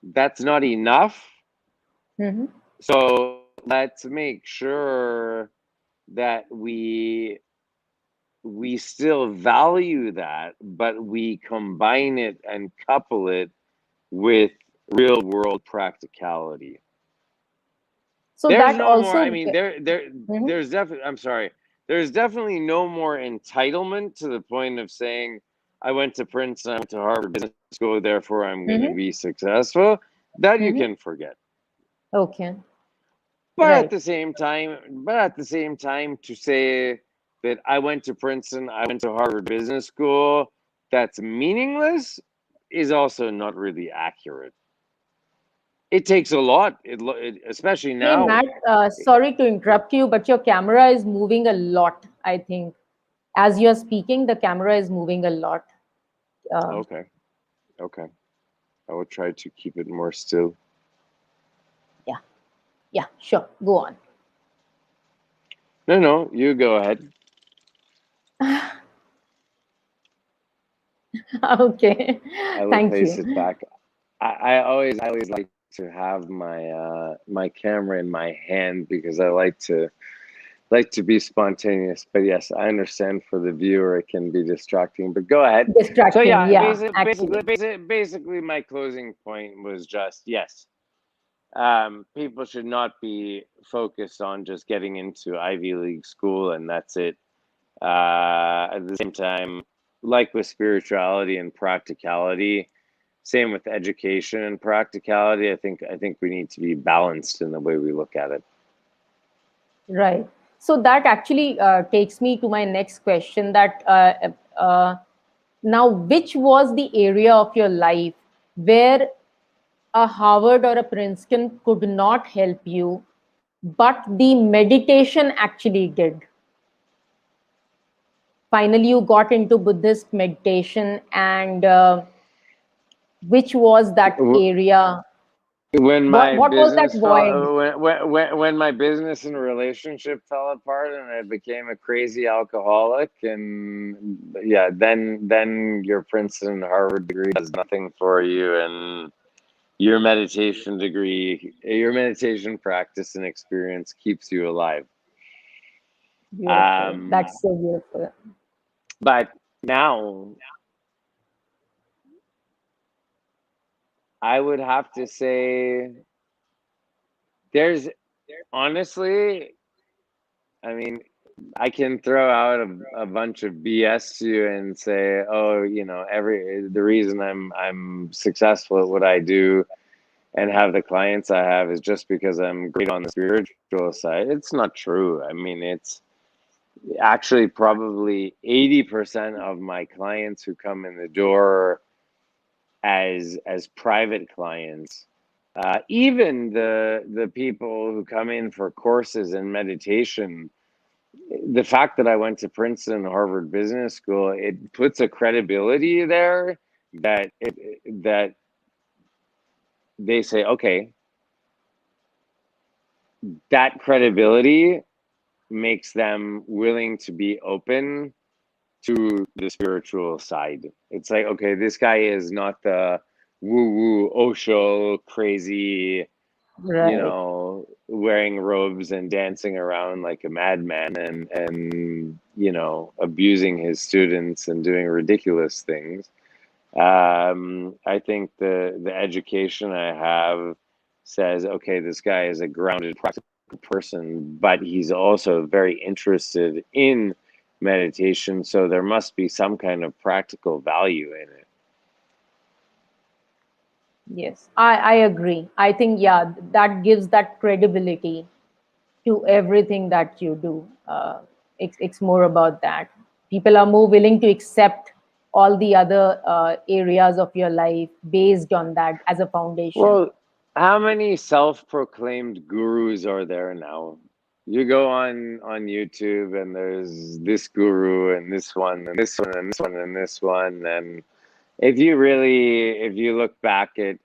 that's not enough. Mhm. So let's make sure that we still value that, but we combine it and couple it with real world practicality. So There's that no more, I also. mean, Mhm. there's definitely, I'm sorry, there's definitely no more entitlement to the point of saying, I went to Princeton, I went to Harvard Business School, therefore I'm going to Mhm. be successful. That you Mhm. can forget. Okay. But at Right. the same time, to say that I went to Princeton, I went to Harvard Business School, that's meaningless is also not really accurate. It takes a lot, especially Hey, now. Matt, sorry to interrupt you, but your camera is moving a lot, I think. As you're speaking, the camera is moving a lot. Uh, Okay, okay. I will try to keep it more still. yeah, yeah, sure. Go on. No, no, you go ahead. Okay. I will Thank place you. it back. I always like to have my camera in my hand because I like to be spontaneous. But yes, I understand for the viewer it can be distracting. But go ahead. So Distracting. yeah, Yeah, actually. basically my closing point was just yes. People should not be focused on just getting into Ivy League school and that's it. At the same time, like with spirituality and practicality, same with education and practicality. I think we need to be balanced in the way we look at it. Right. So that actually takes me to my next question that now, which was the area of your life where a Harvard or a Princeton could not help you, but the meditation actually did? Finally, you got into Buddhist meditation, and which was that area? When my What was that business void? fell, when my business and relationship fell apart, and I became a crazy alcoholic, and yeah, then your Princeton and Harvard degree does nothing for you, and your meditation degree, your meditation practice and experience keeps you alive. Beautiful. Um, That's so beautiful. but now I would have to say there's honestly, I mean, I can throw out a bunch of BS to you and say, oh, every the reason I'm successful at what I do and have the clients I have is just because I'm great on the spiritual side. It's not true. I mean, it's actually probably 80% of my clients who come in the door as private clients, even the people who come in for courses in meditation, the fact that I went to Princeton and Harvard Business School, it puts a credibility there that they say, okay, that credibility makes them willing to be open to the spiritual side. It's like, okay, this guy is not the woo woo Osho crazy, Right. wearing robes and dancing around like a madman and abusing his students and doing ridiculous things. I think the education I have says, okay, this guy is a grounded, practical person, but he's also very interested in meditation, so there must be some kind of practical value in it. Yes, I agree. I think, yeah, that gives that credibility to everything that you do. It's more about that. People are more willing to accept all the other areas of your life based on that as a foundation. Well, how many self-proclaimed gurus are there now? You go on YouTube and there's this guru and this one and this one and this one and this one. And if you look back at,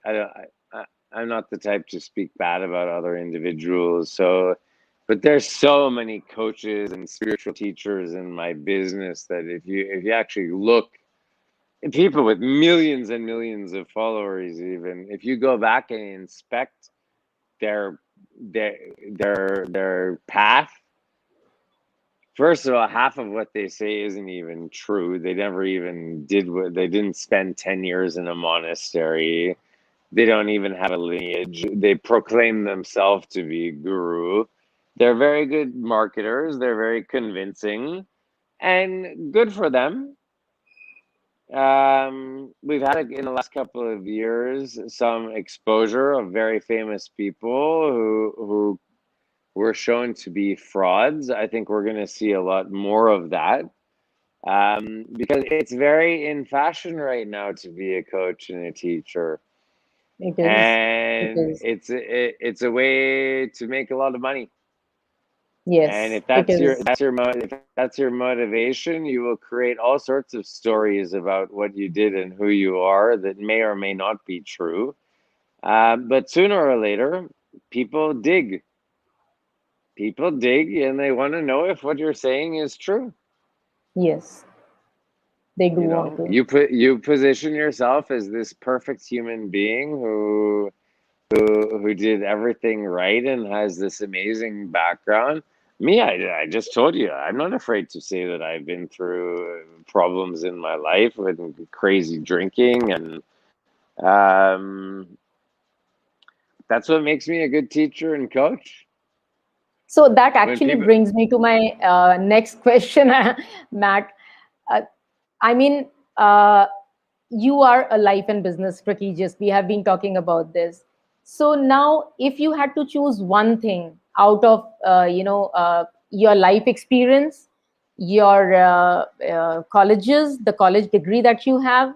I'm not the type to speak bad about other individuals. So But there's so many coaches and spiritual teachers in my business that if you actually look, and people with millions and millions of followers, even if you go back and inspect their their their path, first of all, half of what they say isn't even true. They never even did what they didn't spend 10 years in a monastery. They don't even have a lineage. They proclaim themselves to be guru. They're very good marketers. They're very convincing, and good for them. We've had in the last couple of years some exposure of very famous people who were shown to be frauds. I think we're going to see a lot more of that, because it's very in fashion right now to be a coach and a teacher, It is. It and is. it's a way to make a lot of money. And Yes, if it that's is. your motivation, you will create all sorts of stories about what you did and who you are that may or may not be true. But sooner or later, people dig. People dig, and they want to know if what you're saying is true. Yes, they do You want know, to. you position yourself as this perfect human being who did everything right and has this amazing background. Me, I just told you, I'm not afraid to say that I've been through problems in my life with crazy drinking, and um, that's what makes me a good teacher and coach. So that When actually people, brings me to my next question, Matt. Uh, I mean, you are a life and business strategist. We have been talking about this. So now, if you had to choose one thing out of your life experience, your colleges, the college degree that you have,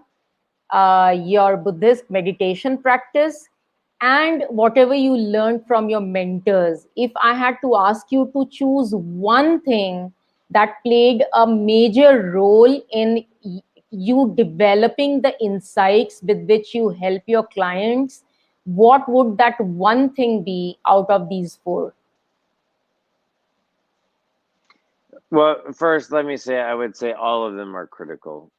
your Buddhist meditation practice, and whatever you learned from your mentors. If I had to ask you to choose one thing that played a major role in you developing the insights with which you help your clients, what would that one thing be out of these four? well, first, let me say, I would say all of them are critical.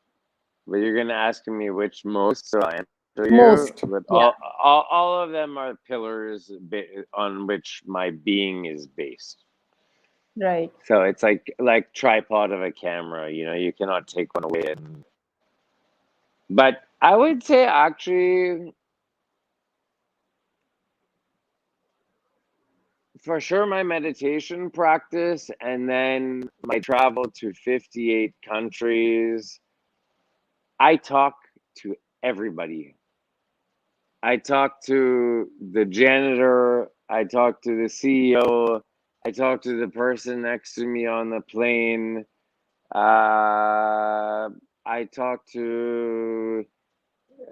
But you're going to ask me which most, so I answer you. Most, But yeah, all of them are pillars on which my being is based. right. So it's like tripod of a camera. You know, you cannot take one away. But I would say actually, for sure, my meditation practice, and then my travel to 58 countries. I talk to everybody. I talk to the janitor. I talk to the CEO. I talk to the person next to me on the plane. I talk to,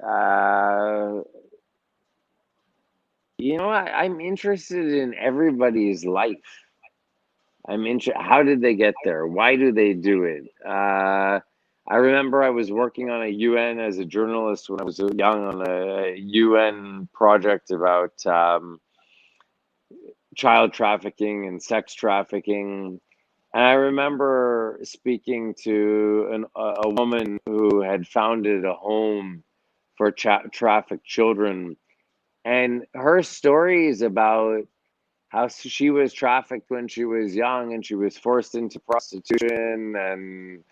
uh, I'm interested in everybody's life. How did they get there? Why do they do it? I remember I was working on a UN as a journalist when I was young on a UN project about child trafficking and sex trafficking. And I remember speaking to a woman who had founded a home for trafficked children. And her story is about how she was trafficked when she was young and she was forced into prostitution, and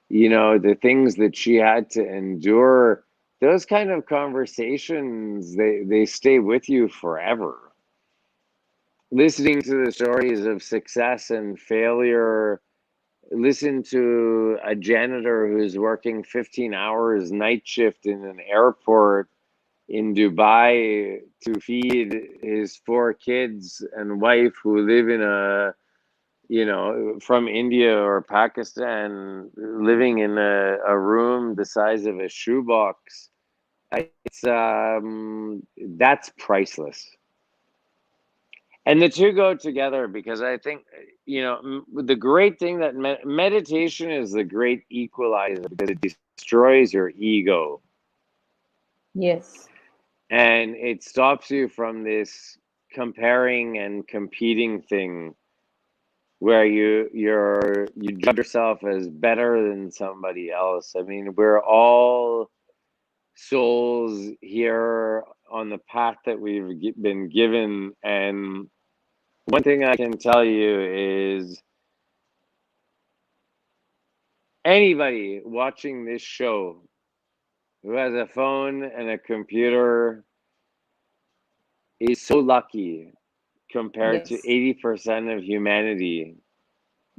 the things that she had to endure. Those kind of conversations, they stay with you forever. Listening to the stories of success and failure, listen to a janitor who's working 15 hours night shift in an airport in Dubai to feed his 4 kids and wife who live in from India or Pakistan, living in a room the size of a shoebox. It's that's priceless. And the two go together because I think, the great thing that meditation is the great equalizer because it destroys your ego Yes, and it stops you from this comparing and competing thing where you judge yourself as better than somebody else. I mean, we're all souls here on the path that we've been given, and one thing I can tell you is anybody watching this show who has a phone and a computer is so lucky compared to Yes. 80% of humanity.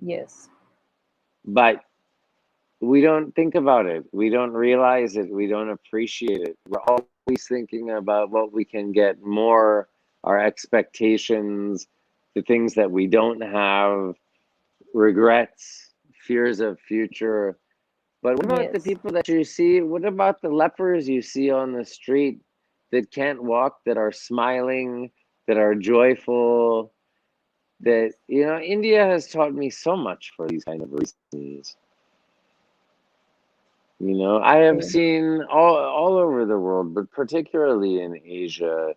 Yes. But we don't think about it. We don't realize it. We don't appreciate it. We're always thinking about what we can get more, our expectations, the things that we don't have, regrets, fears of future. But what about the Yes. people that you see? What about the lepers you see on the street that can't walk, that are smiling, that are joyful? That, India has taught me so much for these kind of reasons. I have seen all over the world, but particularly in Asia,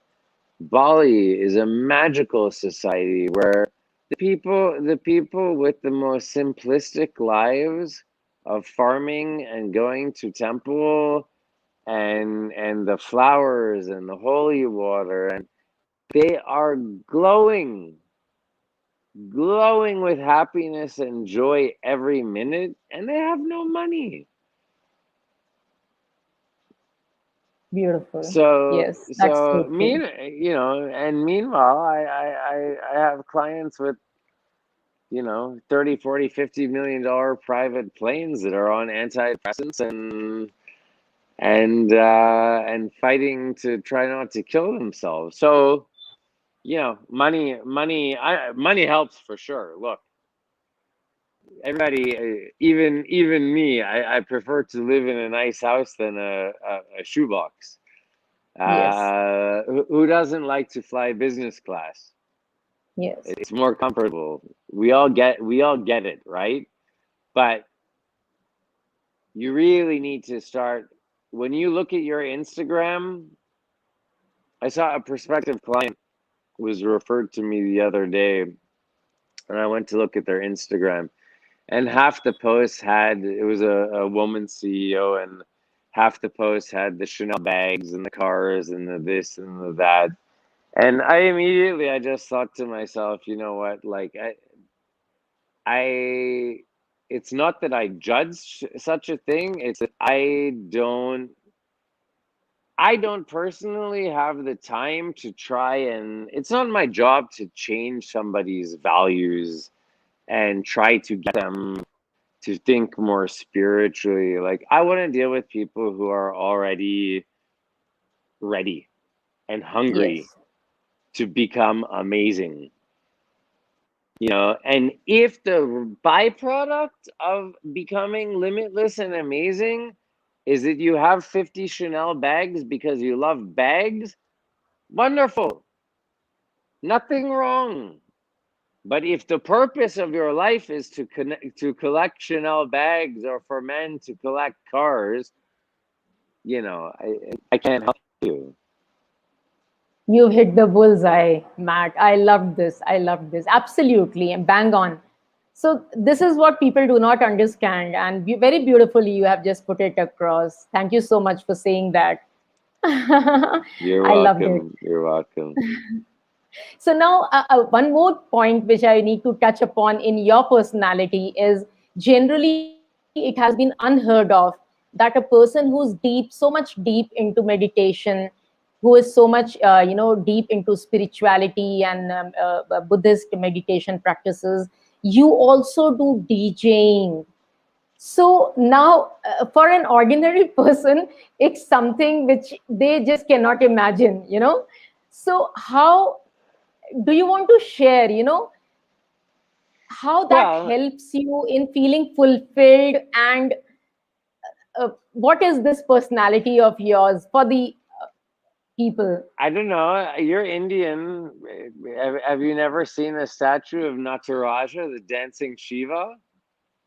Bali is a magical society where the people with the most simplistic lives of farming and going to temple and the flowers and the holy water, and they are glowing with happiness and joy every minute, and they have no money. Beautiful. So, Yes, that's so so true. and meanwhile, I have clients with, 30, 40, $50 million private planes that are on antidepressants and fighting to try not to kill themselves. So, money helps for sure. Look, everybody, even me, I prefer to live in a nice house than a shoebox. Yes. Who doesn't like to fly business class? Yes. It's more comfortable. We all get it, right? But you really need to start when you look at your Instagram. I saw a prospective client was referred to me the other day, and I went to look at their Instagram, and half the posts had it was a woman CEO, and half the posts had the Chanel bags and the cars and the this and the that. And I just thought to myself, you know what? Like I it's not that I judge such a thing. It's that I don't personally have the time to try, and it's not my job to change somebody's values and try to get them to think more spiritually. Like, I want to deal with people who are already ready and hungry Yes. to become amazing. And if the byproduct of becoming limitless and amazing is that you have 50 Chanel bags because you love bags, wonderful. Nothing wrong. But if the purpose of your life is to collect Chanel bags, or for men to collect cars, I can't help you. You've hit the bullseye, Matt. I loved this. I loved this. Absolutely. And bang on. So, this is what people do not understand. And very beautifully, you have just put it across. Thank you so much for saying that. You're I loved it. welcome. You're welcome. So, now one more point which I need to touch upon in your personality is generally it has been unheard of that a person who's deep, so much deep into meditation, who is so much deep into spirituality and Buddhist meditation practices, you also do DJing. So now for an ordinary person, it's something which they just cannot imagine. So how do you want to share, how that Well, helps you in feeling fulfilled, and what is this personality of yours for the people? I don't know. You're Indian. Have you never seen a statue of Nataraja, the dancing Shiva?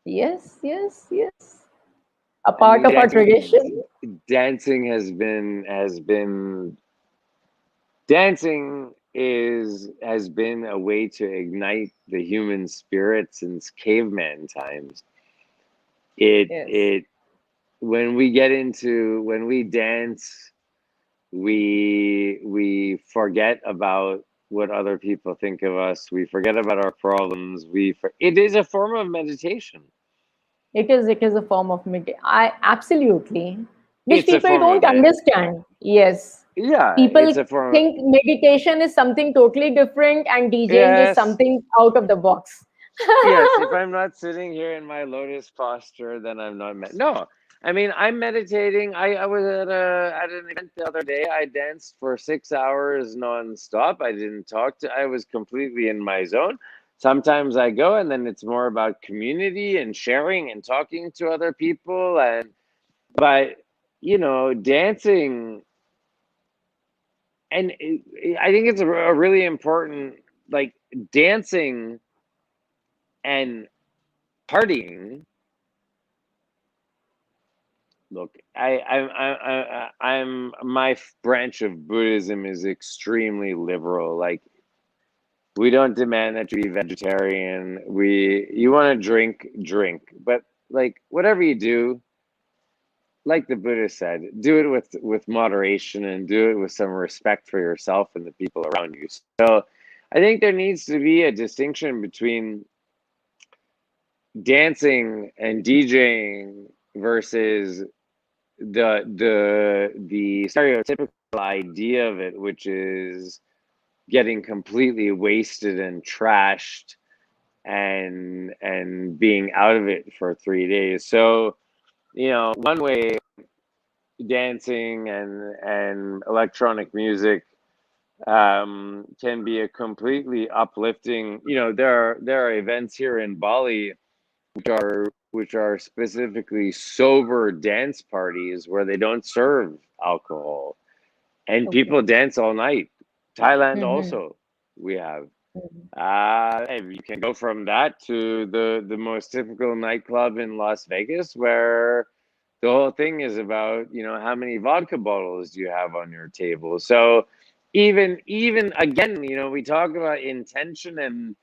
Yes, yes, yes. A I part mean, of our tradition. dancing has been dancing has been a way to ignite the human spirit since caveman times. Yes. It when we dance, we forget about what other people think of us. We forget about our problems. It is a form of meditation. It is a form of I absolutely, which It's a people form of don't understand. Yes. Yeah, People it's a form. think meditation is something totally different and DJing is Yes, something out of the box. yes. If I'm not sitting here in my lotus posture, then I'm not no. I mean, I'm meditating. I was at an event the other day. I danced for 6 hours nonstop. I didn't talk to. I was completely in my zone. Sometimes I go, and then it's more about community and sharing and talking to other people. But dancing, and I think it's a really important, like, dancing and partying. Look, I'm my branch of Buddhism is extremely liberal. Like, we don't demand that you be vegetarian. You want to drink, but like, whatever you do, like the Buddha said, do it with moderation, and do it with some respect for yourself and the people around you. So I think there needs to be a distinction between dancing and DJing versus the stereotypical idea of it, which is getting completely wasted and trashed and being out of it for 3 days. So, one way dancing and electronic music can be a completely uplifting. There are events here in Bali which are specifically sober dance parties where they don't serve alcohol, and Okay. people dance all night. Thailand Mm-hmm. also, we have. Mm-hmm. And you can go from that to the most typical nightclub in Las Vegas, where the whole thing is about, how many vodka bottles do you have on your table. So even again, we talk about intention and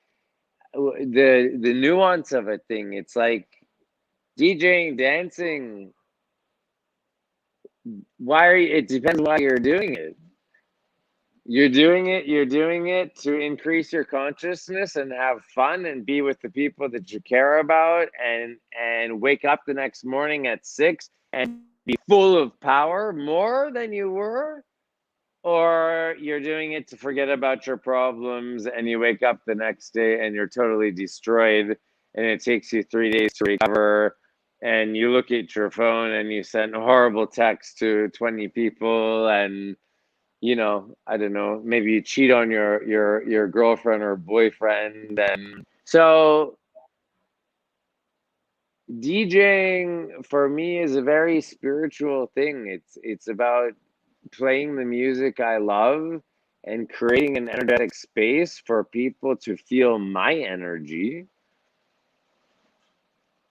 the nuance of a thing. It's like DJing, dancing. It depends why you're doing it. You're doing it to increase your consciousness and have fun and be with the people that you care about, and wake up the next morning at 6 and be full of power more than you were. Or you're doing it to forget about your problems, and you wake up the next day and you're totally destroyed, and it takes you 3 days to recover, and you look at your phone and you send horrible texts to 20 people, and I don't know, maybe you cheat on your girlfriend or boyfriend. And so DJing for me is a very spiritual thing. It's about playing the music I love and creating an energetic space for people to feel my energy.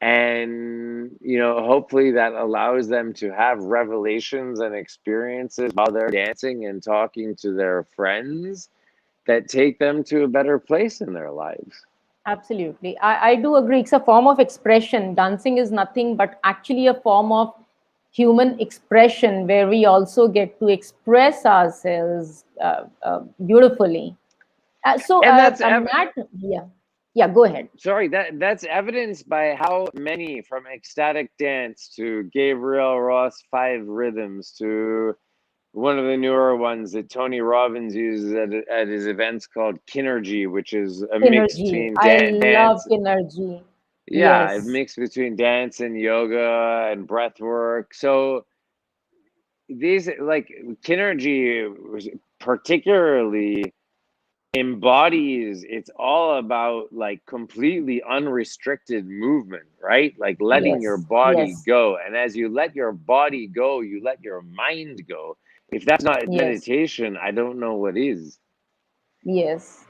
And, hopefully that allows them to have revelations and experiences while they're dancing and talking to their friends that take them to a better place in their lives. Absolutely. I do agree. It's a form of expression. Dancing is nothing but actually a form of human expression where we also get to express ourselves beautifully. And that's Matt, yeah, yeah, go ahead. sorry, that's evidenced by how many, from ecstatic dance to Gabriel Ross 5 rhythms to one of the newer ones that Tony Robbins uses at his events called Kinergy, which is a mix Kinergy. between I love dance. Kinergy. Yeah, a Yes. mix between dance and yoga and breath work. So these, like, Kinergy particularly embodies, it's all about, like, completely unrestricted movement, right? Like letting your Yes. body Yes. go. And as you let your body go, you let your mind go. If that's not Yes. meditation, I don't know what is. Yes.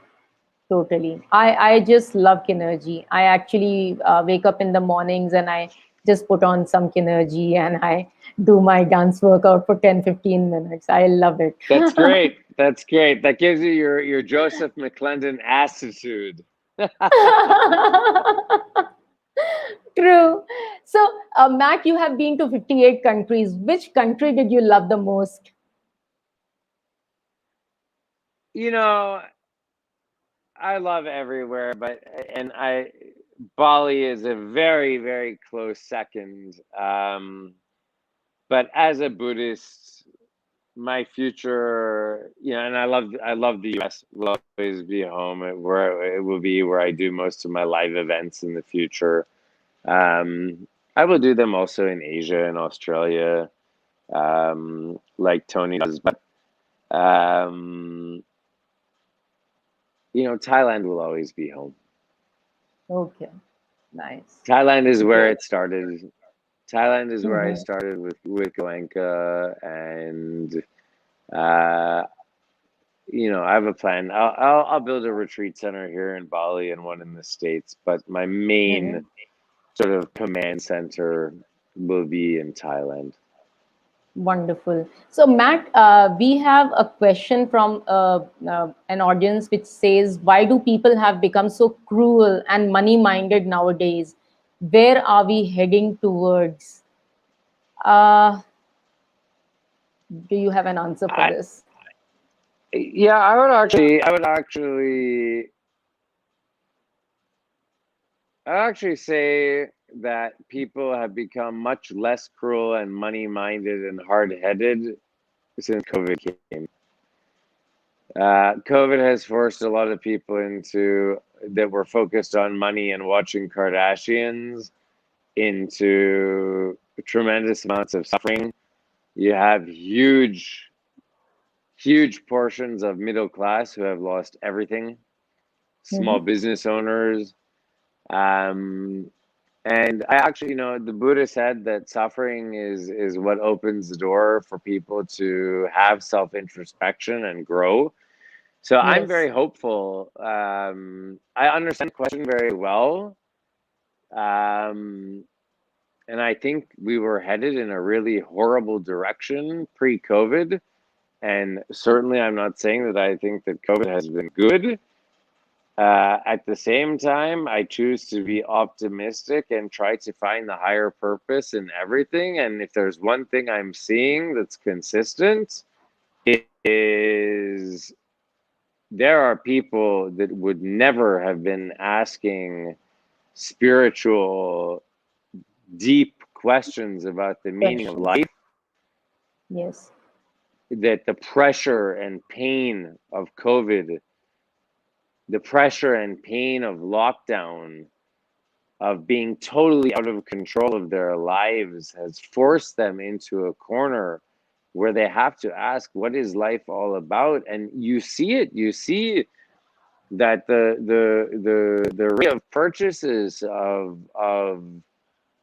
Totally. I just love Kinergy. I actually wake up in the mornings and I just put on some Kinergy and I do my dance workout for 10-15 minutes. I love it. That's great. That's great. That gives you your Joseph McClendon attitude. True. So, Matt, you have been to 58 countries. Which country did you love the most? You know, I love everywhere, Bali is a very, very close second. But as a Buddhist, my future, and I love the US. Will always be home. It will be where I do most of my live events in the future. I will do them also in Asia and Australia, like Tony does. But Thailand will always be home. Okay, nice. Thailand is where Great. it started. Thailand is where I Mhm. started with Goenka, and I have a plan. I'll build a retreat center here in Bali and one in the States, but my main Mhm. sort of command center will be in Thailand. Wonderful. So, Matt, we have a question from an audience which says, why do people have become so cruel and money minded nowadays? Where are we heading towards? Uh, do you have an answer for I this? Yeah, I would actually say that people have become much less cruel and money-minded and hard-headed since COVID came. COVID has forced a lot of people that were focused on money and watching Kardashians into tremendous amounts of suffering. You have huge, huge portions of middle class who have lost everything, small Mhm. business owners. Um, and I actually, the Buddha said that suffering is what opens the door for people to have self-introspection and grow. So I'm Yes. very hopeful. I understand the question very well. Um, and I think we were headed in a really horrible direction pre-COVID. And certainly I'm not saying that I think that COVID has been good. At the same time, I choose to be optimistic and try to find the higher purpose in everything. And if there's one thing I'm seeing that's consistent, it is there are people that would never have been asking spiritual, deep questions about the meaning of Questions. life, Yes. that the pressure and pain of COVID, the pressure and pain of lockdown, of being totally out of control of their lives has forced them into a corner where they have to ask, what is life all about? And you see that the rate of purchases of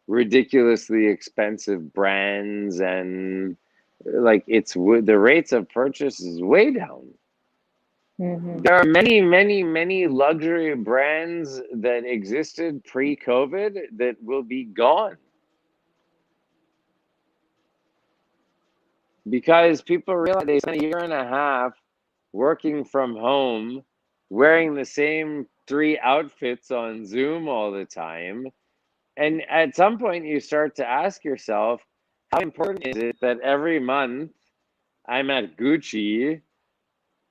ridiculously expensive brands, and like the rates of purchase is way down. Mhm. There are many, many, many luxury brands that existed pre-COVID that will be gone because people realize they spent a year and a half working from home, wearing the same 3 outfits on Zoom all the time. And at some point, you start to ask yourself, how important is it that every month I'm at Gucci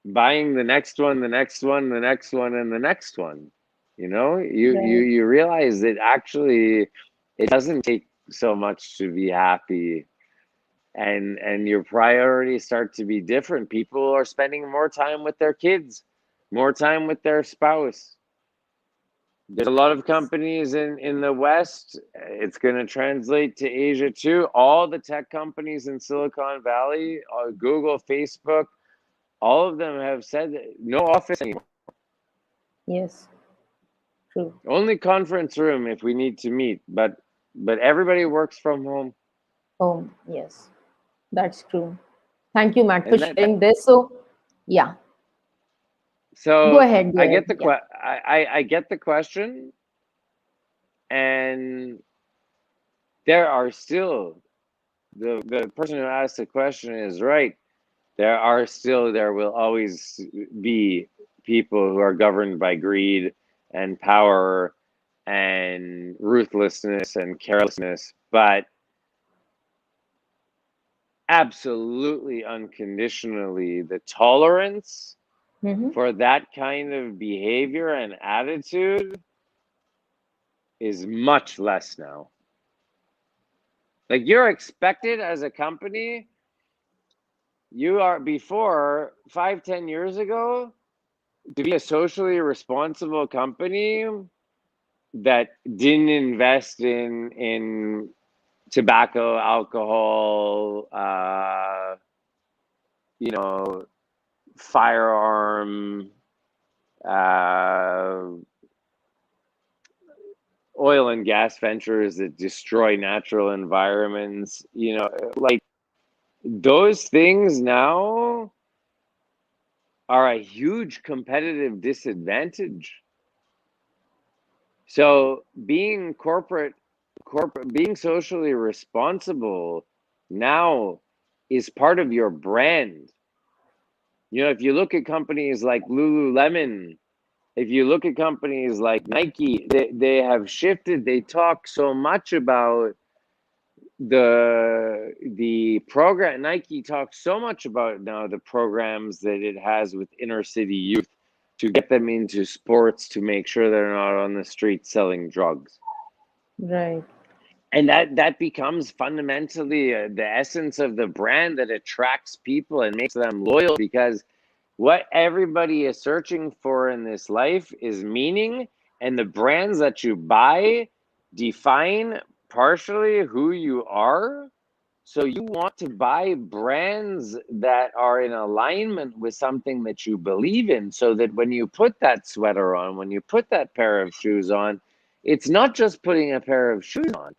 buying the next one, the next one, the next one, and the next one? Right. You realize that actually it doesn't take so much to be happy, and your priorities start to be different. People are spending more time with their kids, more time with their spouse. There's a lot of companies in the West. It's going to translate to Asia too. All the tech companies in Silicon Valley, Google, Facebook, all of them have said no office anymore. Yes. True. Only conference room if we need to meet, but everybody works from home. Oh, yes. That's true. Thank you, Matt, for And that sharing this. So, yeah, go so ahead. Go I ahead. get the Yeah. I get the question, and there are still, the person who asked the question is right. There will always be people who are governed by greed and power and ruthlessness and carelessness, but absolutely unconditionally, the tolerance for that kind of behavior and attitude is much less now. Like, you're expected as a company, before 5-10 years ago, to be a socially responsible company that didn't invest in tobacco, alcohol, firearm, oil and gas ventures that destroy natural environments, like, those things now are a huge competitive disadvantage. So being being socially responsible now is part of your brand. If you look at companies like Lululemon, if you look at companies like Nike, they have shifted. They talk so much about the program. Nike talks so much about now the programs that it has with inner city youth to get them into sports, to make sure they're not on the street selling drugs. Right. And that becomes fundamentally the essence of the brand, that attracts people and makes them loyal, because what everybody is searching for in this life is meaning, and the brands that you buy define partially who you are. So you want to buy brands that are in alignment with something that you believe in, so that when you put that sweater on, when you put that pair of shoes on, it's not just putting a pair of shoes on,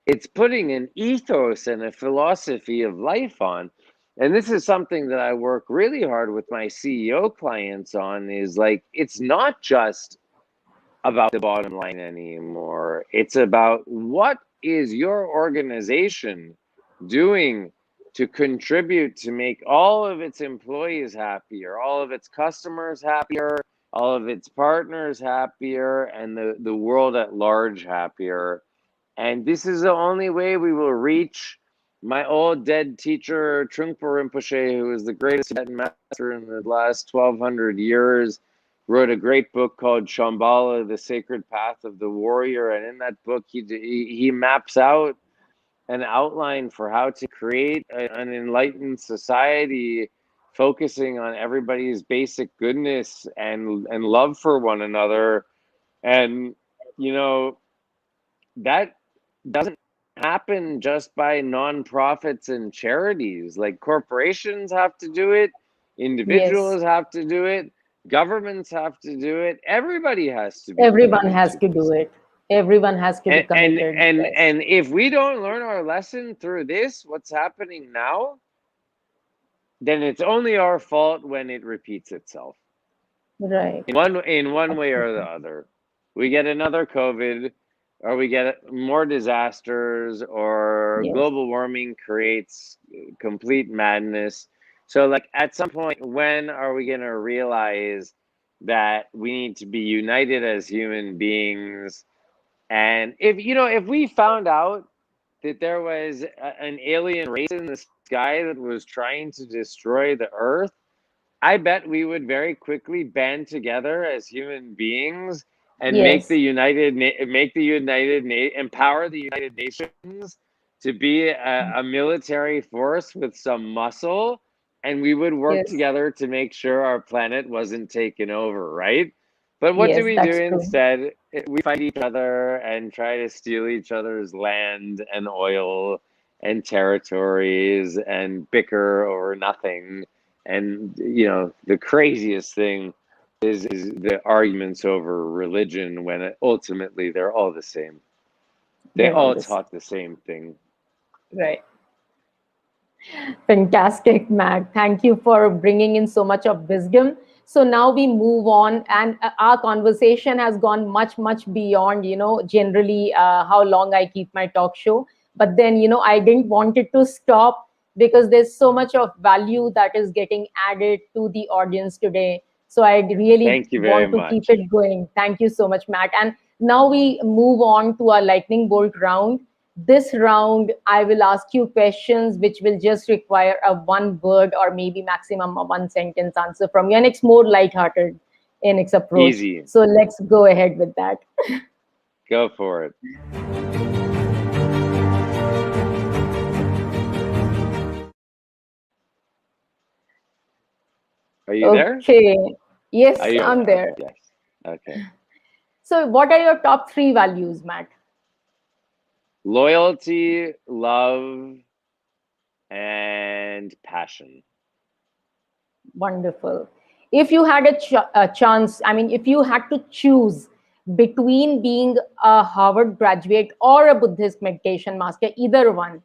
it's putting an ethos and a philosophy of life on. And this is something that I work really hard with my CEO clients on, is like, it's not just about the bottom line anymore. It's about, what is your organization doing to contribute to make all of its employees happier, all of its customers happier, all of its partners happier, and the world at large happier. And this is the only way we will reach. My old dead teacher, Trungpa Rinpoche, who is the greatest Tibetan master in the last 1,200 years, wrote a great book called Shambhala, The Sacred Path of the Warrior. And in that book, he maps out an outline for how to create an enlightened society, focusing on everybody's basic goodness and love for one another. And, that doesn't happen just by nonprofits and charities. Like, corporations have to do it, individuals have to do it, governments have to do it, everybody has to be Everyone has committed to do it. Everyone has to be committed. and if we don't learn our lesson through this, what's happening now, then it's only our fault when it repeats itself. Right. In one way or the other. We get another COVID, or we get more disasters, or global warming creates complete madness. So, like, at some point, when are we going to realize that we need to be united as human beings? And if we found out that there was an alien race in the sky that was trying to destroy the Earth, I bet we would very quickly band together as human beings and empower the United Nations to be a military force with some muscle, and we would work together to make sure our planet wasn't taken over, right? But what do we do instead? We fight each other and try to steal each other's land and oil and territories and bicker over nothing. And, the craziest thing is the arguments over religion, when ultimately they're all the same. They all taught the same thing. Right. Fantastic, Matt. Thank you for bringing in so much of wisdom. So now we move on, and our conversation has gone much, much beyond, generally how long I keep my talk show. But then, I didn't want it to stop because there's so much of value that is getting added to the audience today. So I really Thank you very want to keep much. it going. Thank you so much, Matt. And now we move on to our lightning bolt round. This round, I will ask you questions which will just require a one word or maybe maximum a one sentence answer from you. And it's more lighthearted in its approach. Easy. So let's go ahead with that. Go for it. Are you there? Okay. Yes, Are you? I'm there. Yes. Okay. So, what are your top 3 values, Matt? Loyalty, love, and passion. Wonderful. If you had a chance, I mean, if you had to choose between being a Harvard graduate or a Buddhist meditation master, either one,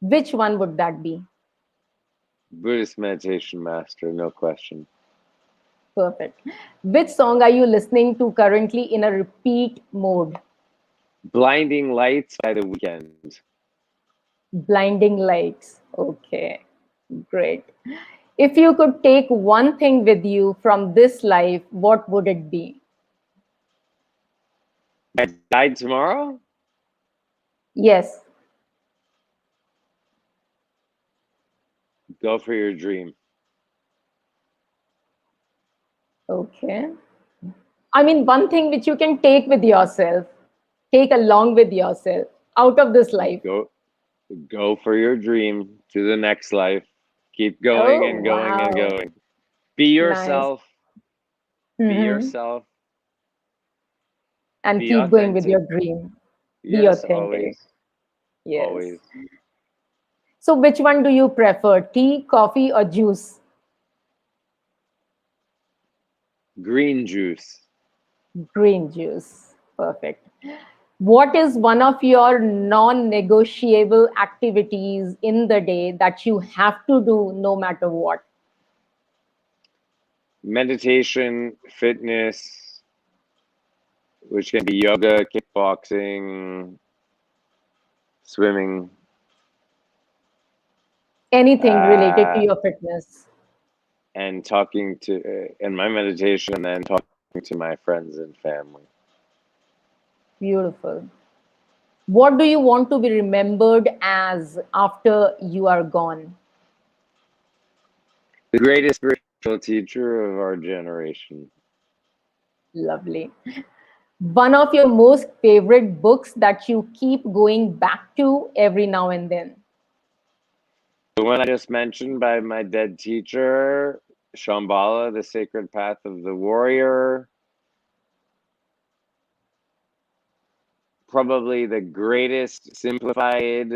which one would that be? Buddhist Meditation Master, no question. Perfect. Which song are you listening to currently in a repeat mode? Blinding Lights by The Weeknd. Blinding Lights. Okay, great. If you could take one thing with you from this life, what would it be? I died tomorrow? Yes. Go for your dream. Okay. I mean, one thing which you can take with yourself, take along with yourself out of this life. Go for your dream to the next life. Keep going Oh, and going wow. and going. Be Nice. yourself. Be Mhm. yourself. And Be keep going with your authentic. dream. Be Yes, authentic. always. Yes. Always. So, which one do you prefer, tea, coffee, or juice? Green juice. Green juice. Perfect. What is one of your non negotiable activities in the day that you have to do no matter what? Meditation, fitness, which can be yoga, kickboxing, swimming. Anything related to your fitness? And talking to, in my meditation, and then talking to my friends and family. Beautiful. What do you want to be remembered as after you are gone? The greatest spiritual teacher of our generation. Lovely. One of your most favorite books that you keep going back to every now and then? The one I just mentioned by my dead teacher, Shambhala, The Sacred Path of the Warrior. Probably the greatest simplified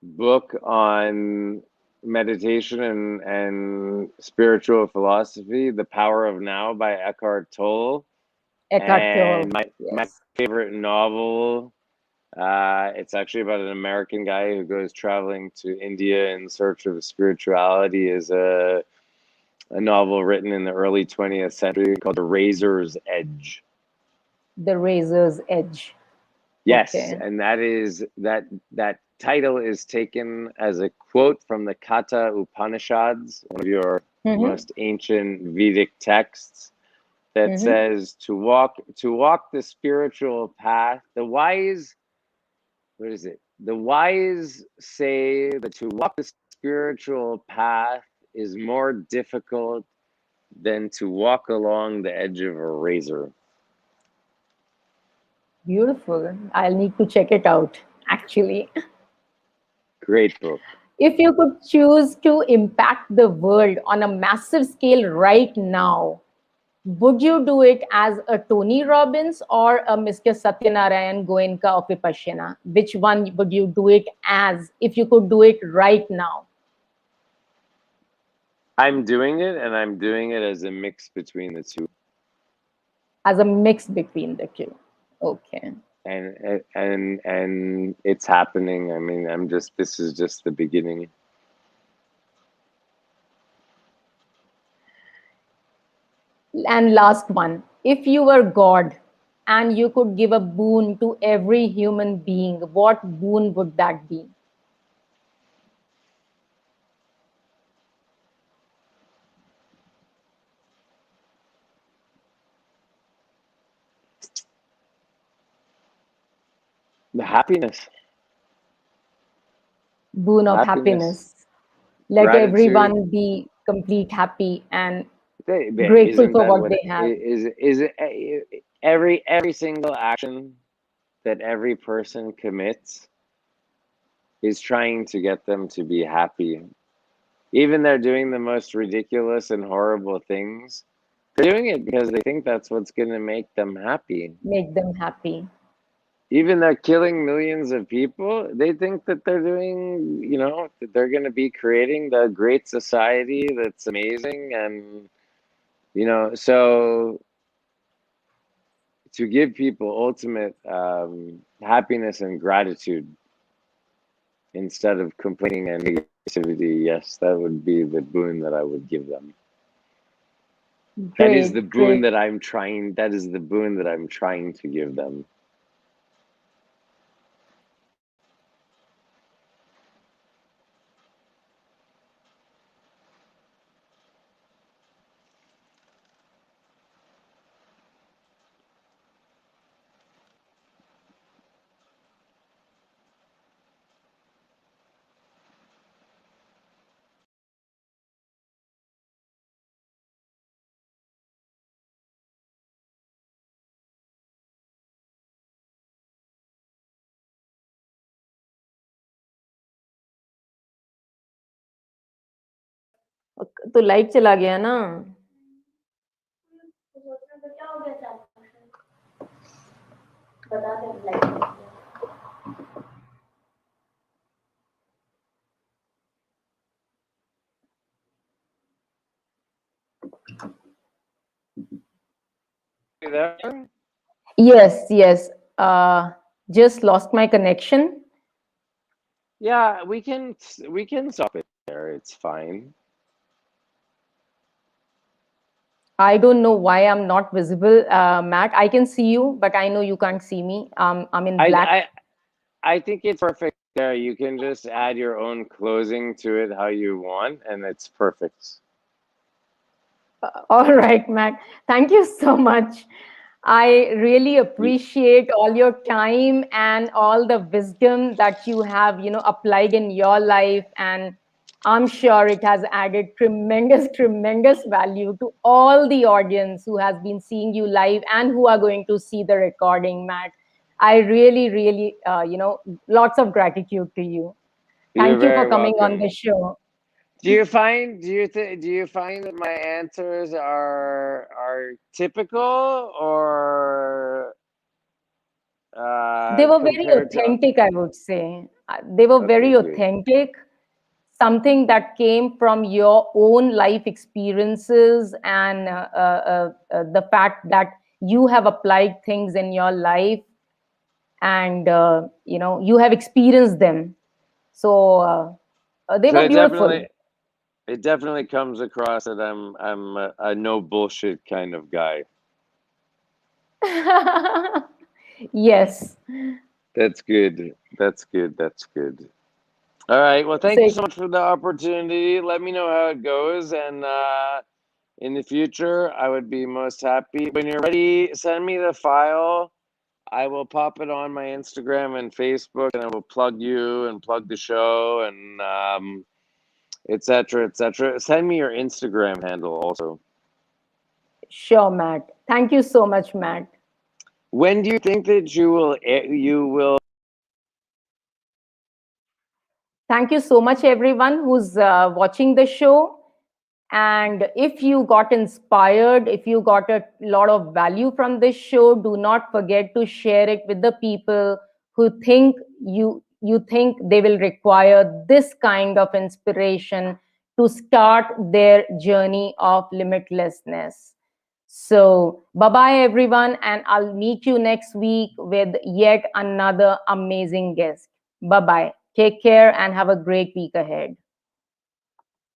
book on meditation and spiritual philosophy, The Power of Now by Eckhart Tolle. Eckhart Tolle. And my Yes. favorite novel, it's actually about an American guy who goes traveling to India in search of spirituality, is a novel written in the early 20th century called The Razor's Edge. The Razor's Edge. Yes, Okay. and that title is taken as a quote from the Katha Upanishads, one of your most ancient Vedic texts, that says to walk the spiritual path. The wise, what is it? The wise say that to walk the spiritual path is more difficult than to walk along the edge of a razor. Beautiful. I'll need to check it out, actually. Great book. If you could choose to impact the world on a massive scale right now, would you do it as a Tony Robbins or a Mr. Satyanarayan Goenka of Vipassana? Which one would you do it as if you could do it right now? I'm doing it, and I'm doing it as a mix between the two. As a mix between the two. Okay. And it's happening. I mean, this is just the beginning. And last one, if you were God, and you could give a boon to every human being, what boon would that be? The happiness. Boon of happiness. Let Gratitude. everyone be complete happy and grateful Isn't for that what what they have. is it, every single action that every person commits is trying to get them to be happy. Even they're doing the most ridiculous and horrible things, they're doing it because they think that's what's going to make them happy. Make them happy. Even they're killing millions of people, they think that they're doing, that they're going to be creating the great society that's amazing. And, so to give people ultimate happiness and gratitude instead of complaining and negativity, yes, that would be the boon that I would give them. That is the boon that I'm trying to give them. तो light चला गया ना. You there? Yes. Just lost my connection. Yeah, we can stop it there. It's fine. I don't know why I'm not visible, Matt. I can see you, but I know you can't see me. I'm in black. I think it's perfect there. You can just add your own closing to it how you want, and it's perfect. All right, Matt. Thank you so much. I really appreciate all your time and all the wisdom that you have, applied in your life. And I'm sure it has added tremendous value to all the audience who has been seeing you live and who are going to see the recording, Matt. I really, lots of gratitude to you. You're Thank you for very coming on welcome. the show. Do you find that my answers are typical or They were very compared to? authentic, I would say. They were Okay, very good. authentic, something that came from your own life experiences and the fact that you have applied things in your life and you have experienced them. So they So were beautiful. it definitely comes across that I'm a no bullshit kind of guy. Yes. That's good. That's good. That's good. All right. Well, thank you so much for the opportunity. Let me know how it goes, and in the future, I would be most happy. When you're ready, send me the file. I will pop it on my Instagram and Facebook, and I will plug you and plug the show and etc. etc. Send me your Instagram handle also. Sure, Matt. Thank you so much, Matt. When do you think that you will? Thank you so much, everyone who's watching the show. And if you got inspired, if you got a lot of value from this show, do not forget to share it with the people who think you think they will require this kind of inspiration to start their journey of limitlessness. So bye-bye, everyone, and I'll meet you next week with yet another amazing guest. Bye-bye. Take care and have a great week ahead.